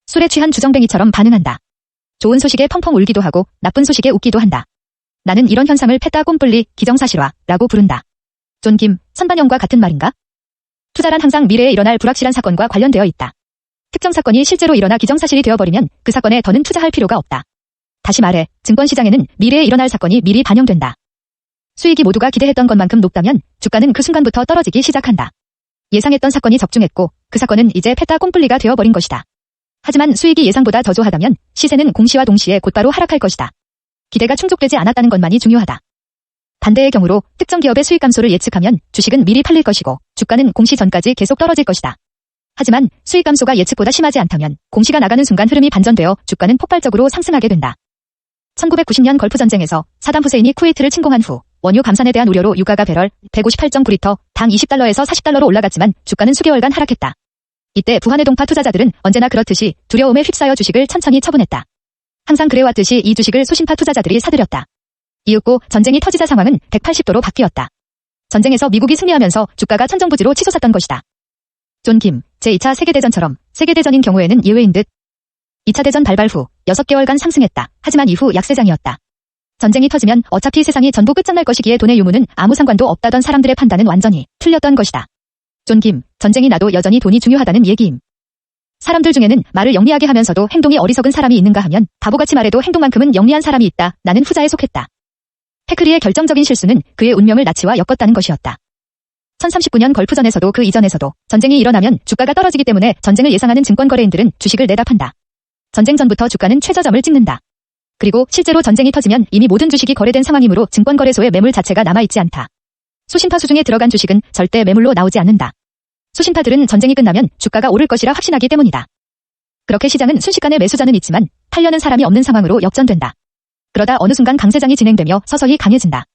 술에 취한 주정뱅이처럼 반응한다. 좋은 소식에 펑펑 울기도 하고 나쁜 소식에 웃기도 한다. 나는 이런 현상을 패다 꼼뿔리 기정사실화라고 부른다. 존 김, 선반영과 같은 말인가? 투자란 항상 미래에 일어날 불확실한 사건과 관련되어 있다. 특정 사건이 실제로 일어나 기정사실이 되어버리면 그 사건에 더는 투자할 필요가 없다. 다시 말해, 증권시장에는 미래에 일어날 사건이 미리 반영된다. 수익이 모두가 기대했던 것만큼 높다면 주가는 그 순간부터 떨어지기 시작한다. 예상했던 사건이 적중했고 그 사건은 이제 패다 꼼뿔리가 되어버린 것이다. 하지만 수익이 예상보다 저조하다면 시세는 공시와 동시에 곧바로 하락할 것이다. 기대가 충족되지 않았다는 것만이 중요하다. 반대의 경우로 특정 기업의 수익 감소를 예측하면 주식은 미리 팔릴 것이고 주가는 공시 전까지 계속 떨어질 것이다. 하지만 수익 감소가 예측보다 심하지 않다면 공시가 나가는 순간 흐름이 반전되어 주가는 폭발적으로 상승하게 된다. 1990년 걸프전쟁에서 사담 후세인이 쿠웨이트를 침공한 후 원유 감산에 대한 우려로 유가가 배럴 158.9리터 당 20달러에서 40달러로 올라갔지만 주가는 수개월간 하락했다. 이때 부한의 동파 투자자들은 언제나 그렇듯이 두려움에 휩싸여 주식을 천천히 처분했다. 항상 그래왔듯이 이 주식을 소신파 투자자들이 사들였다. 이윽고 전쟁이 터지자 상황은 180도로 바뀌었다. 전쟁에서 미국이 승리하면서 주가가 천정부지로 치솟았던 것이다. 존 김, 제2차 세계대전처럼 세계대전인 경우에는 예외인 듯. 2차 대전 발발 후 6개월간 상승했다. 하지만 이후 약세장이었다. 전쟁이 터지면 어차피 세상이 전부 끝장날 것이기에 돈의 유무는 아무 상관도 없다던 사람들의 판단은 완전히 틀렸던 것이다. 존 김, 전쟁이 나도 여전히 돈이 중요하다는 얘기임. 사람들 중에는 말을 영리하게 하면서도 행동이 어리석은 사람이 있는가 하면 바보같이 말해도 행동만큼은 영리한 사람이 있다. 나는 후자에 속했다. 패크리의 결정적인 실수는 그의 운명을 나치와 엮었다는 것이었다. 1039년 걸프전에서도 그 이전에서도 전쟁이 일어나면 주가가 떨어지기 때문에 전쟁을 예상하는 증권거래인들은 주식을 내다 판다. 전쟁 전부터 주가는 최저점을 찍는다. 그리고 실제로 전쟁이 터지면 이미 모든 주식이 거래된 상황이므로 증권거래소에 매물 자체가 남아있지 않다. 소신파 수중에 들어간 주식은 절대 매물로 나오지 않는다. 소신파들은 전쟁이 끝나면 주가가 오를 것이라 확신하기 때문이다. 그렇게 시장은 순식간에 매수자는 있지만 팔려는 사람이 없는 상황으로 역전된다. 그러다 어느 순간 강세장이 진행되며 서서히 강해진다.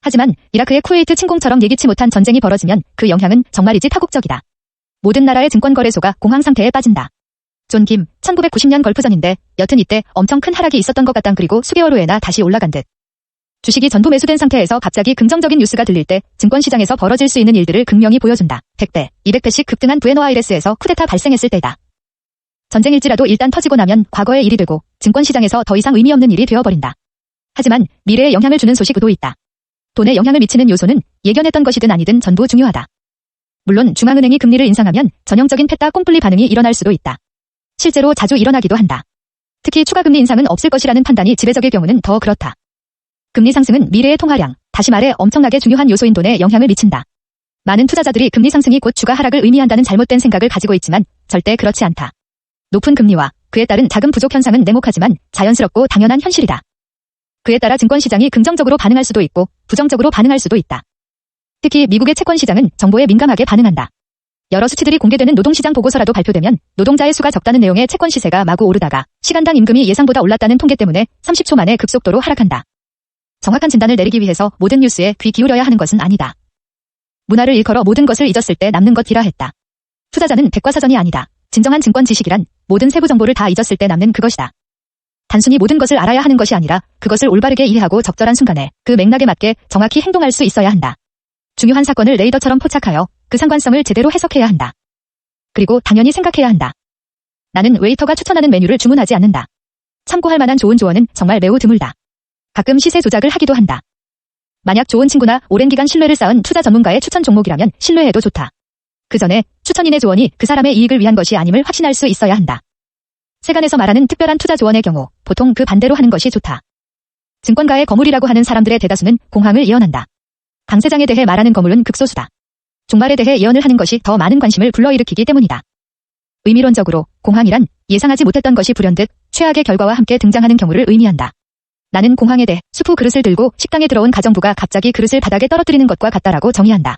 하지만 이라크의 쿠웨이트 침공처럼 예기치 못한 전쟁이 벌어지면 그 영향은 정말이지 파국적이다. 모든 나라의 증권거래소가 공황 상태에 빠진다. 존 김, 1990년 걸프전인데 여튼 이때 엄청 큰 하락이 있었던 것 같당. 그리고 수개월 후에나 다시 올라간 듯. 주식이 전부 매수된 상태에서 갑자기 긍정적인 뉴스가 들릴 때 증권시장에서 벌어질 수 있는 일들을 극명히 보여준다. 100배, 200배씩 급등한 부에노아이레스에서 쿠데타 발생했을 때다. 전쟁일지라도 일단 터지고 나면 과거의 일이 되고 증권시장에서 더 이상 의미 없는 일이 되어버린다. 하지만 미래에 영향을 주는 소식도 있다. 돈에 영향을 미치는 요소는 예견했던 것이든 아니든 전부 중요하다. 물론 중앙은행이 금리를 인상하면 전형적인 패다 꼼뿔리 반응이 일어날 수도 있다. 실제로 자주 일어나기도 한다. 특히 추가 금리 인상은 없을 것이라는 판단이 지배적일 경우는 더 그렇다. 금리 상승은 미래의 통화량, 다시 말해 엄청나게 중요한 요소인 돈에 영향을 미친다. 많은 투자자들이 금리 상승이 곧 주가 하락을 의미한다는 잘못된 생각을 가지고 있지만 절대 그렇지 않다. 높은 금리와 그에 따른 자금 부족 현상은 냉혹하지만 자연스럽고 당연한 현실이다. 그에 따라 증권시장이 긍정적으로 반응할 수도 있고 부정적으로 반응할 수도 있다. 특히 미국의 채권시장은 정보에 민감하게 반응한다. 여러 수치들이 공개되는 노동시장 보고서라도 발표되면 노동자의 수가 적다는 내용의 채권 시세가 마구 오르다가 시간당 임금이 예상보다 올랐다는 통계 때문에 30초 만에 급속도로 하락한다. 정확한 진단을 내리기 위해서 모든 뉴스에 귀 기울여야 하는 것은 아니다. 문화를 일컬어 모든 것을 잊었을 때 남는 것이라 했다. 투자자는 백과사전이 아니다. 진정한 증권 지식이란 모든 세부 정보를 다 잊었을 때 남는 그것이다. 단순히 모든 것을 알아야 하는 것이 아니라 그것을 올바르게 이해하고 적절한 순간에 그 맥락에 맞게 정확히 행동할 수 있어야 한다. 중요한 사건을 레이더처럼 포착하여 그 상관성을 제대로 해석해야 한다. 그리고 당연히 생각해야 한다. 나는 웨이터가 추천하는 메뉴를 주문하지 않는다. 참고할 만한 좋은 조언은 정말 매우 드물다. 가끔 시세 조작을 하기도 한다. 만약 좋은 친구나 오랜 기간 신뢰를 쌓은 투자 전문가의 추천 종목이라면 신뢰해도 좋다. 그 전에 추천인의 조언이 그 사람의 이익을 위한 것이 아님을 확신할 수 있어야 한다. 세간에서 말하는 특별한 투자 조언의 경우 보통 그 반대로 하는 것이 좋다. 증권가의 거물이라고 하는 사람들의 대다수는 공황을 예언한다. 강세장에 대해 말하는 거물은 극소수다. 종말에 대해 예언을 하는 것이 더 많은 관심을 불러일으키기 때문이다. 의미론적으로 공황이란 예상하지 못했던 것이 불현듯 최악의 결과와 함께 등장하는 경우를 의미한다. 나는 공황에 대해 수프 그릇을 들고 식당에 들어온 가정부가 갑자기 그릇을 바닥에 떨어뜨리는 것과 같다라고 정의한다.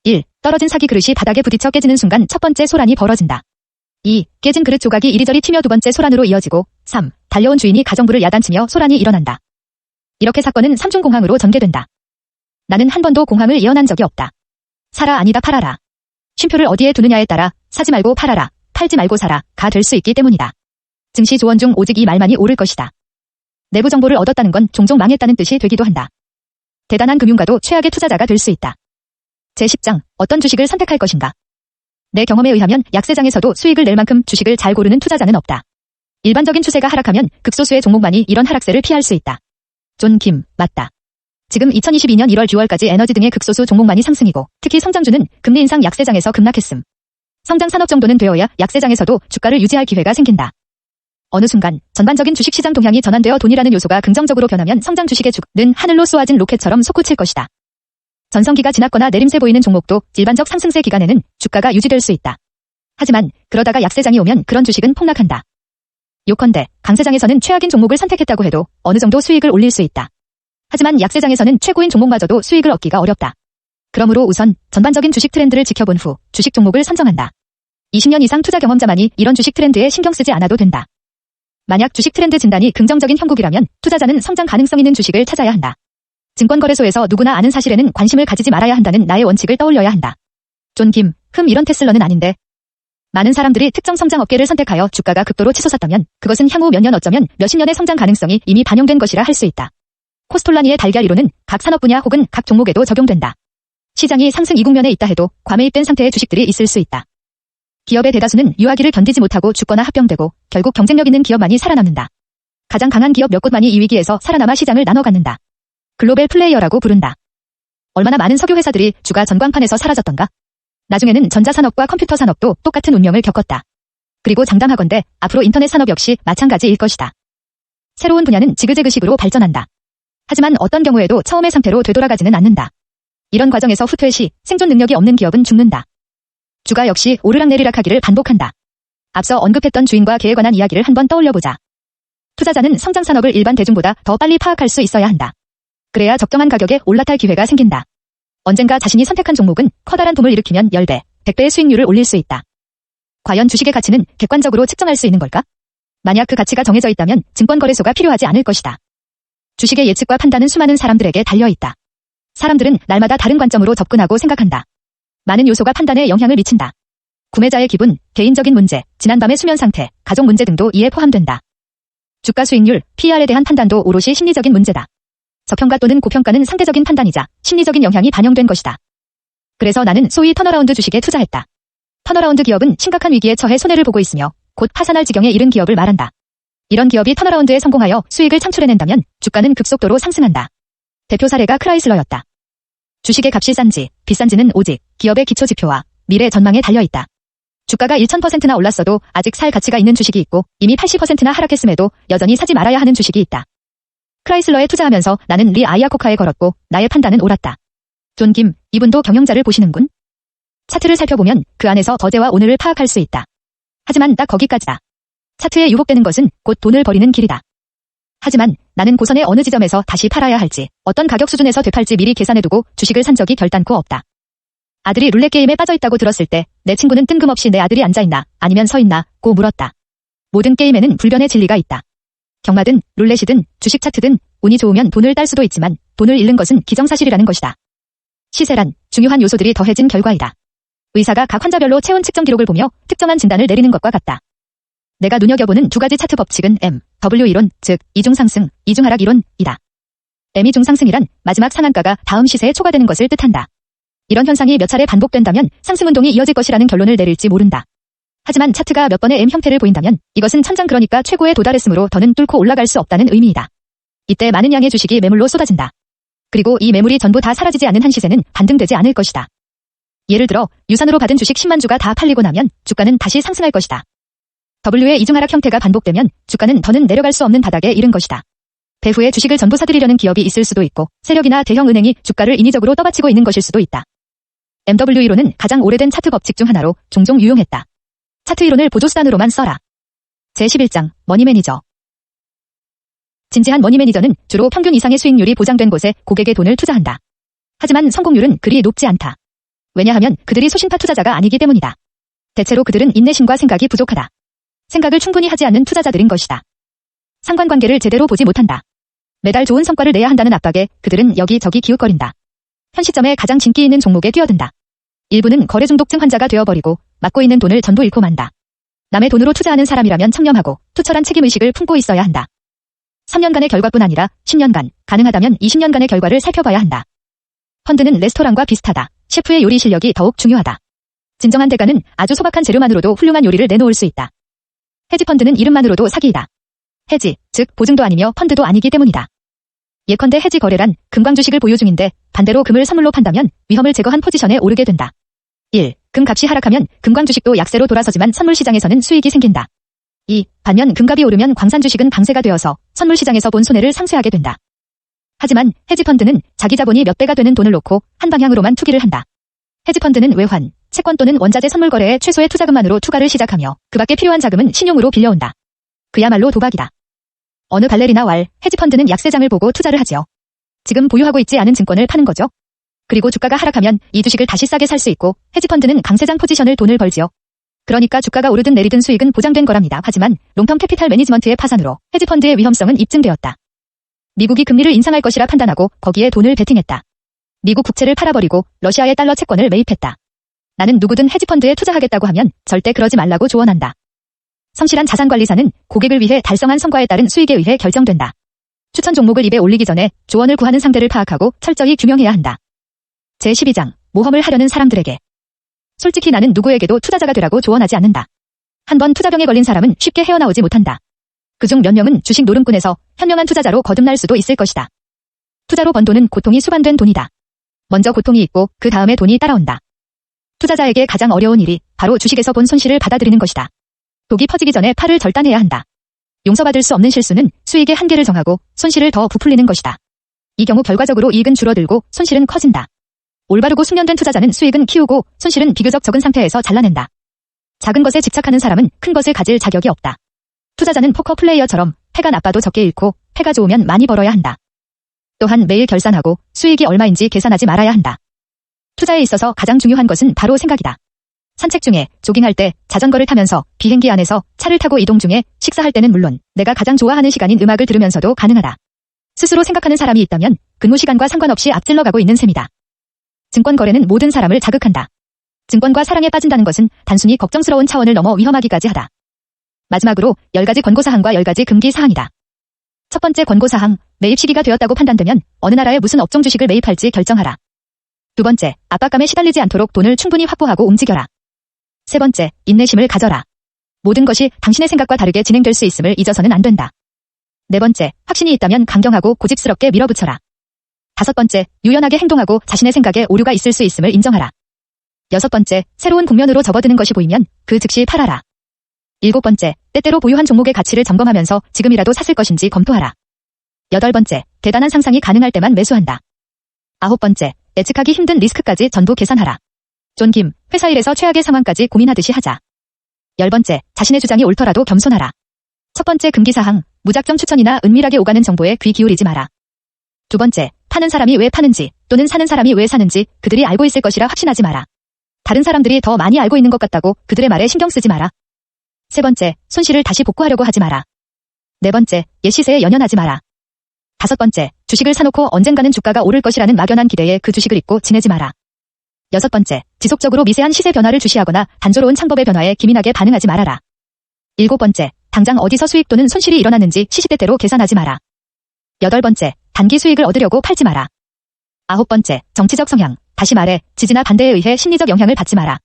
1. 떨어진 사기 그릇이 바닥에 부딪혀 깨지는 순간 첫 번째 소란이 벌어진다. 2. 깨진 그릇 조각이 이리저리 튀며 두 번째 소란으로 이어지고 3. 달려온 주인이 가정부를 야단치며 소란이 일어난다. 이렇게 사건은 3중 공황으로 전개된다. 나는 한 번도 공황을 예언한 적이 없다. 사라 아니다 팔아라. 쉼표를 어디에 두느냐에 따라 사지 말고 팔아라, 팔지 말고 사라가 될 수 있기 때문이다. 증시 조언 중 오직 이 말만이 옳을 것이다. 내부 정보를 얻었다는 건 종종 망했다는 뜻이 되기도 한다. 대단한 금융가도 최악의 투자자가 될 수 있다. 제10장 어떤 주식을 선택할 것인가. 내 경험에 의하면 약세장에서도 수익을 낼 만큼 주식을 잘 고르는 투자자는 없다. 일반적인 추세가 하락하면 극소수의 종목만이 이런 하락세를 피할 수 있다. 존 김, 맞다. 지금 2022년 1월 6월까지 에너지 등의 극소수 종목만이 상승이고 특히 성장주는 금리 인상 약세장에서 급락했음. 성장 산업 정도는 되어야 약세장에서도 주가를 유지할 기회가 생긴다. 어느 순간 전반적인 주식시장 동향이 전환되어 돈이라는 요소가 긍정적으로 변하면 성장 주식의 주는 하늘로 쏘아진 로켓처럼 솟구칠 것이다. 전성기가 지났거나 내림세 보이는 종목도 일반적 상승세 기간에는 주가가 유지될 수 있다. 하지만 그러다가 약세장이 오면 그런 주식은 폭락한다. 요컨대 강세장에서는 최악인 종목을 선택했다고 해도 어느 정도 수익을 올릴 수 있다. 하지만 약세장에서는 최고인 종목마저도 수익을 얻기가 어렵다. 그러므로 우선 전반적인 주식 트렌드를 지켜본 후 주식 종목을 선정한다. 20년 이상 투자 경험자만이 이런 주식 트렌드에 신경 쓰지 않아도 된다. 만약 주식 트렌드 진단이 긍정적인 형국이라면 투자자는 성장 가능성 있는 주식을 찾아야 한다. 증권거래소에서 누구나 아는 사실에는 관심을 가지지 말아야 한다는 나의 원칙을 떠올려야 한다. 존 김, 이런 테슬러는 아닌데. 많은 사람들이 특정 성장 업계를 선택하여 주가가 극도로 치솟았다면 그것은 향후 몇 년 어쩌면 몇십 년의 성장 가능성이 이미 반영된 것이라 할 수 있다. 코스톨라니의 달걀 이론은 각 산업 분야 혹은 각 종목에도 적용된다. 시장이 상승 이국면에 있다 해도 과매입된 상태의 주식들이 있을 수 있다. 기업의 대다수는 유아기를 견디지 못하고 죽거나 합병되고 결국 경쟁력 있는 기업만이 살아남는다. 가장 강한 기업 몇 곳만이 이 위기에서 살아남아 시장을 나눠 갖는다. 글로벌 플레이어라고 부른다. 얼마나 많은 석유 회사들이 주가 전광판에서 사라졌던가. 나중에는 전자산업과 컴퓨터 산업도 똑같은 운명을 겪었다. 그리고 장담하건대 앞으로 인터넷 산업 역시 마찬가지일 것이다. 새로운 분야는 지그재그식으로 발전한다. 하지만 어떤 경우에도 처음의 상태로 되돌아가지는 않는다. 이런 과정에서 후퇴 시 생존 능력이 없는 기업은 죽는다. 주가 역시 오르락내리락하기를 반복한다. 앞서 언급했던 주인과 개에 관한 이야기를 한번 떠올려보자. 투자자는 성장 산업을 일반 대중보다 더 빨리 파악할 수 있어야 한다. 그래야 적정한 가격에 올라탈 기회가 생긴다. 언젠가 자신이 선택한 종목은 커다란 붐을 일으키면 10배, 100배의 수익률을 올릴 수 있다. 과연 주식의 가치는 객관적으로 측정할 수 있는 걸까? 만약 그 가치가 정해져 있다면 증권거래소가 필요하지 않을 것이다. 주식의 예측과 판단은 수많은 사람들에게 달려있다. 사람들은 날마다 다른 관점으로 접근하고 생각한다. 많은 요소가 판단에 영향을 미친다. 구매자의 기분, 개인적인 문제, 지난밤의 수면 상태, 가족 문제 등도 이에 포함된다. 주가 수익률, PER에 대한 판단도 오롯이 심리적인 문제다. 저평가 또는 고평가는 상대적인 판단이자 심리적인 영향이 반영된 것이다. 그래서 나는 소위 턴어라운드 주식에 투자했다. 턴어라운드 기업은 심각한 위기에 처해 손해를 보고 있으며 곧 파산할 지경에 이른 기업을 말한다. 이런 기업이 턴어라운드에 성공하여 수익을 창출해낸다면 주가는 급속도로 상승한다. 대표 사례가 크라이슬러였다. 주식의 값이 싼지 비싼지는 오직 기업의 기초지표와 미래 전망에 달려있다. 주가가 1000%나 올랐어도 아직 살 가치가 있는 주식이 있고 이미 80%나 하락했음에도 여전히 사지 말아야 하는 주식이 있다. 크라이슬러에 투자하면서 나는 리 아이아코카에 걸었고 나의 판단은 옳았다. 존 김, 이분도 경영자를 보시는군? 차트를 살펴보면 그 안에서 어제와 오늘을 파악할 수 있다. 하지만 딱 거기까지다. 차트에 유혹되는 것은 곧 돈을 버리는 길이다. 하지만 나는 고선의 어느 지점에서 다시 팔아야 할지, 어떤 가격 수준에서 되팔지 미리 계산해두고 주식을 산 적이 결단코 없다. 아들이 룰렛 게임에 빠져있다고 들었을 때 내 친구는 뜬금없이 내 아들이 앉아있나 아니면 서있나 고 물었다. 모든 게임에는 불변의 진리가 있다. 경마든 룰렛이든 주식 차트든 운이 좋으면 돈을 딸 수도 있지만 돈을 잃는 것은 기정사실이라는 것이다. 시세란 중요한 요소들이 더해진 결과이다. 의사가 각 환자별로 체온 측정 기록을 보며 특정한 진단을 내리는 것과 같다. 내가 눈여겨보는 두 가지 차트 법칙은 M, W 이론, 즉 이중상승, 이중하락 이론이다. M 이중상승이란 마지막 상한가가 다음 시세에 초과되는 것을 뜻한다. 이런 현상이 몇 차례 반복된다면 상승운동이 이어질 것이라는 결론을 내릴지 모른다. 하지만 차트가 몇 번의 M 형태를 보인다면 이것은 천장 그러니까 최고에 도달했으므로 더는 뚫고 올라갈 수 없다는 의미이다. 이때 많은 양의 주식이 매물로 쏟아진다. 그리고 이 매물이 전부 다 사라지지 않은 한 시세는 반등되지 않을 것이다. 예를 들어 유산으로 받은 주식 10만 주가 다 팔리고 나면 주가는 다시 상승할 것이다. W의 이중하락 형태가 반복되면 주가는 더는 내려갈 수 없는 바닥에 이른 것이다. 배후에 주식을 전부 사들이려는 기업이 있을 수도 있고 세력이나 대형 은행이 주가를 인위적으로 떠받치고 있는 것일 수도 있다. MW 이론은 가장 오래된 차트 법칙 중 하나로 종종 유용했다. 차트 이론을 보조수단으로만 써라. 제11장 머니매니저. 진지한 머니매니저는 주로 평균 이상의 수익률이 보장된 곳에 고객의 돈을 투자한다. 하지만 성공률은 그리 높지 않다. 왜냐하면 그들이 소신파 투자자가 아니기 때문이다. 대체로 그들은 인내심과 생각이 부족하다. 생각을 충분히 하지 않는 투자자들인 것이다. 상관관계를 제대로 보지 못한다. 매달 좋은 성과를 내야 한다는 압박에 그들은 여기저기 기웃거린다. 현 시점에 가장 진기 있는 종목에 뛰어든다. 일부는 거래 중독증 환자가 되어버리고 맡고 있는 돈을 전부 잃고 만다. 남의 돈으로 투자하는 사람이라면 청렴하고 투철한 책임의식을 품고 있어야 한다. 3년간의 결과뿐 아니라 10년간, 가능하다면 20년간의 결과를 살펴봐야 한다. 펀드는 레스토랑과 비슷하다. 셰프의 요리 실력이 더욱 중요하다. 진정한 대가는 아주 소박한 재료만으로도 훌륭한 요리를 내놓을 수 있다. 헤지펀드는 이름만으로도 사기이다. 헤지, 즉 보증도 아니며 펀드도 아니기 때문이다. 예컨대 헤지 거래란 금광 주식을 보유 중인데 반대로 금을 선물로 판다면 위험을 제거한 포지션에 오르게 된다. 1. 금 값이 하락하면 금광 주식도 약세로 돌아서지만 선물 시장에서는 수익이 생긴다. 2. 반면 금값이 오르면 광산 주식은 강세가 되어서 선물 시장에서 본 손해를 상쇄하게 된다. 하지만 헤지펀드는 자기 자본이 몇 배가 되는 돈을 놓고 한 방향으로만 투기를 한다. 헤지펀드는 외환, 채권 또는 원자재 선물 거래에 최소의 투자금만으로 투자를 시작하며 그 밖에 필요한 자금은 신용으로 빌려온다. 그야말로 도박이다. 어느 발레리나 왈, 헤지펀드는 약세장을 보고 투자를 하지요. 지금 보유하고 있지 않은 증권을 파는 거죠. 그리고 주가가 하락하면 이 주식을 다시 싸게 살 수 있고 헤지펀드는 강세장 포지션을 돈을 벌지요. 그러니까 주가가 오르든 내리든 수익은 보장된 거랍니다. 하지만 롱텀 캐피탈 매니지먼트의 파산으로 헤지펀드의 위험성은 입증되었다. 미국이 금리를 인상할 것이라 판단하고 거기에 돈을 베팅했다. 미국 국채를 팔아버리고 러시아의 달러 채권을 매입했다. 나는 누구든 헤지펀드에 투자하겠다고 하면 절대 그러지 말라고 조언한다. 성실한 자산관리사는 고객을 위해 달성한 성과에 따른 수익에 의해 결정된다. 추천 종목을 입에 올리기 전에 조언을 구하는 상대를 파악하고 철저히 규명해야 한다. 제12장 모험을 하려는 사람들에게. 솔직히 나는 누구에게도 투자자가 되라고 조언하지 않는다. 한번 투자병에 걸린 사람은 쉽게 헤어나오지 못한다. 그중 몇 명은 주식 노름꾼에서 현명한 투자자로 거듭날 수도 있을 것이다. 투자로 번 돈은 고통이 수반된 돈이다. 먼저 고통이 있고 그 다음에 돈이 따라온다. 투자자에게 가장 어려운 일이 바로 주식에서 본 손실을 받아들이는 것이다. 독이 퍼지기 전에 팔을 절단해야 한다. 용서받을 수 없는 실수는 수익의 한계를 정하고 손실을 더 부풀리는 것이다. 이 경우 결과적으로 이익은 줄어들고 손실은 커진다. 올바르고 숙련된 투자자는 수익은 키우고 손실은 비교적 적은 상태에서 잘라낸다. 작은 것에 집착하는 사람은 큰 것을 가질 자격이 없다. 투자자는 포커 플레이어처럼 패가 나빠도 적게 잃고 패가 좋으면 많이 벌어야 한다. 또한 매일 결산하고 수익이 얼마인지 계산하지 말아야 한다. 투자에 있어서 가장 중요한 것은 바로 생각이다. 산책 중에, 조깅할 때, 자전거를 타면서, 비행기 안에서, 차를 타고 이동 중에, 식사할 때는 물론 내가 가장 좋아하는 시간인 음악을 들으면서도 가능하다. 스스로 생각하는 사람이 있다면 근무 시간과 상관없이 앞질러 가고 있는 셈이다. 증권 거래는 모든 사람을 자극한다. 증권과 사랑에 빠진다는 것은 단순히 걱정스러운 차원을 넘어 위험하기까지 하다. 마지막으로 10가지 권고사항과 10가지 금기사항이다. 첫 번째 권고사항, 매입 시기가 되었다고 판단되면 어느 나라의 무슨 업종 주식을 매입할지 결정하라. 두 번째, 압박감에 시달리지 않도록 돈을 충분히 확보하고 움직여라. 세 번째, 인내심을 가져라. 모든 것이 당신의 생각과 다르게 진행될 수 있음을 잊어서는 안 된다. 네 번째, 확신이 있다면 강경하고 고집스럽게 밀어붙여라. 다섯 번째, 유연하게 행동하고 자신의 생각에 오류가 있을 수 있음을 인정하라. 여섯 번째, 새로운 국면으로 접어드는 것이 보이면 그 즉시 팔아라. 일곱 번째, 때때로 보유한 종목의 가치를 점검하면서 지금이라도 샀을 것인지 검토하라. 여덟 번째, 대단한 상상이 가능할 때만 매수한다. 아홉 번째, 예측하기 힘든 리스크까지 전부 계산하라. 존 김, 회사 일에서 최악의 상황까지 고민하듯이 하자. 열 번째, 자신의 주장이 옳더라도 겸손하라. 첫 번째 금기사항, 무작정 추천이나 은밀하게 오가는 정보에 귀 기울이지 마라. 두 번째, 파는 사람이 왜 파는지 또는 사는 사람이 왜 사는지 그들이 알고 있을 것이라 확신하지 마라. 다른 사람들이 더 많이 알고 있는 것 같다고 그들의 말에 신경 쓰지 마라. 세 번째, 손실을 다시 복구하려고 하지 마라. 네 번째, 옛 시세에 연연하지 마라. 다섯 번째, 주식을 사놓고 언젠가는 주가가 오를 것이라는 막연한 기대에 그 주식을 잊고 지내지 마라. 여섯 번째, 지속적으로 미세한 시세 변화를 주시하거나 단조로운 창법의 변화에 기민하게 반응하지 말아라. 일곱 번째, 당장 어디서 수익 또는 손실이 일어났는지 시시때때로 계산하지 마라. 여덟 번째, 단기 수익을 얻으려고 팔지 마라. 아홉 번째, 정치적 성향, 다시 말해 지지나 반대에 의해 심리적 영향을 받지 마라.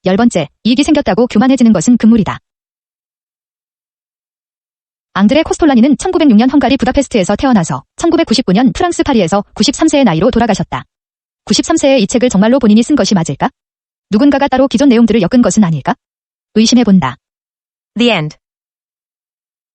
열 번째, 이익이 생겼다고 교만해지는 것은 금물이다. 앙드레 코스톨라니는 1906년 헝가리 부다페스트에서 태어나서 1999년 프랑스 파리에서 93세의 나이로 돌아가셨다. 93세의 이 책을 정말로 본인이 쓴 것이 맞을까? 누군가가 따로 기존 내용들을 엮은 것은 아닐까? 의심해본다. The end.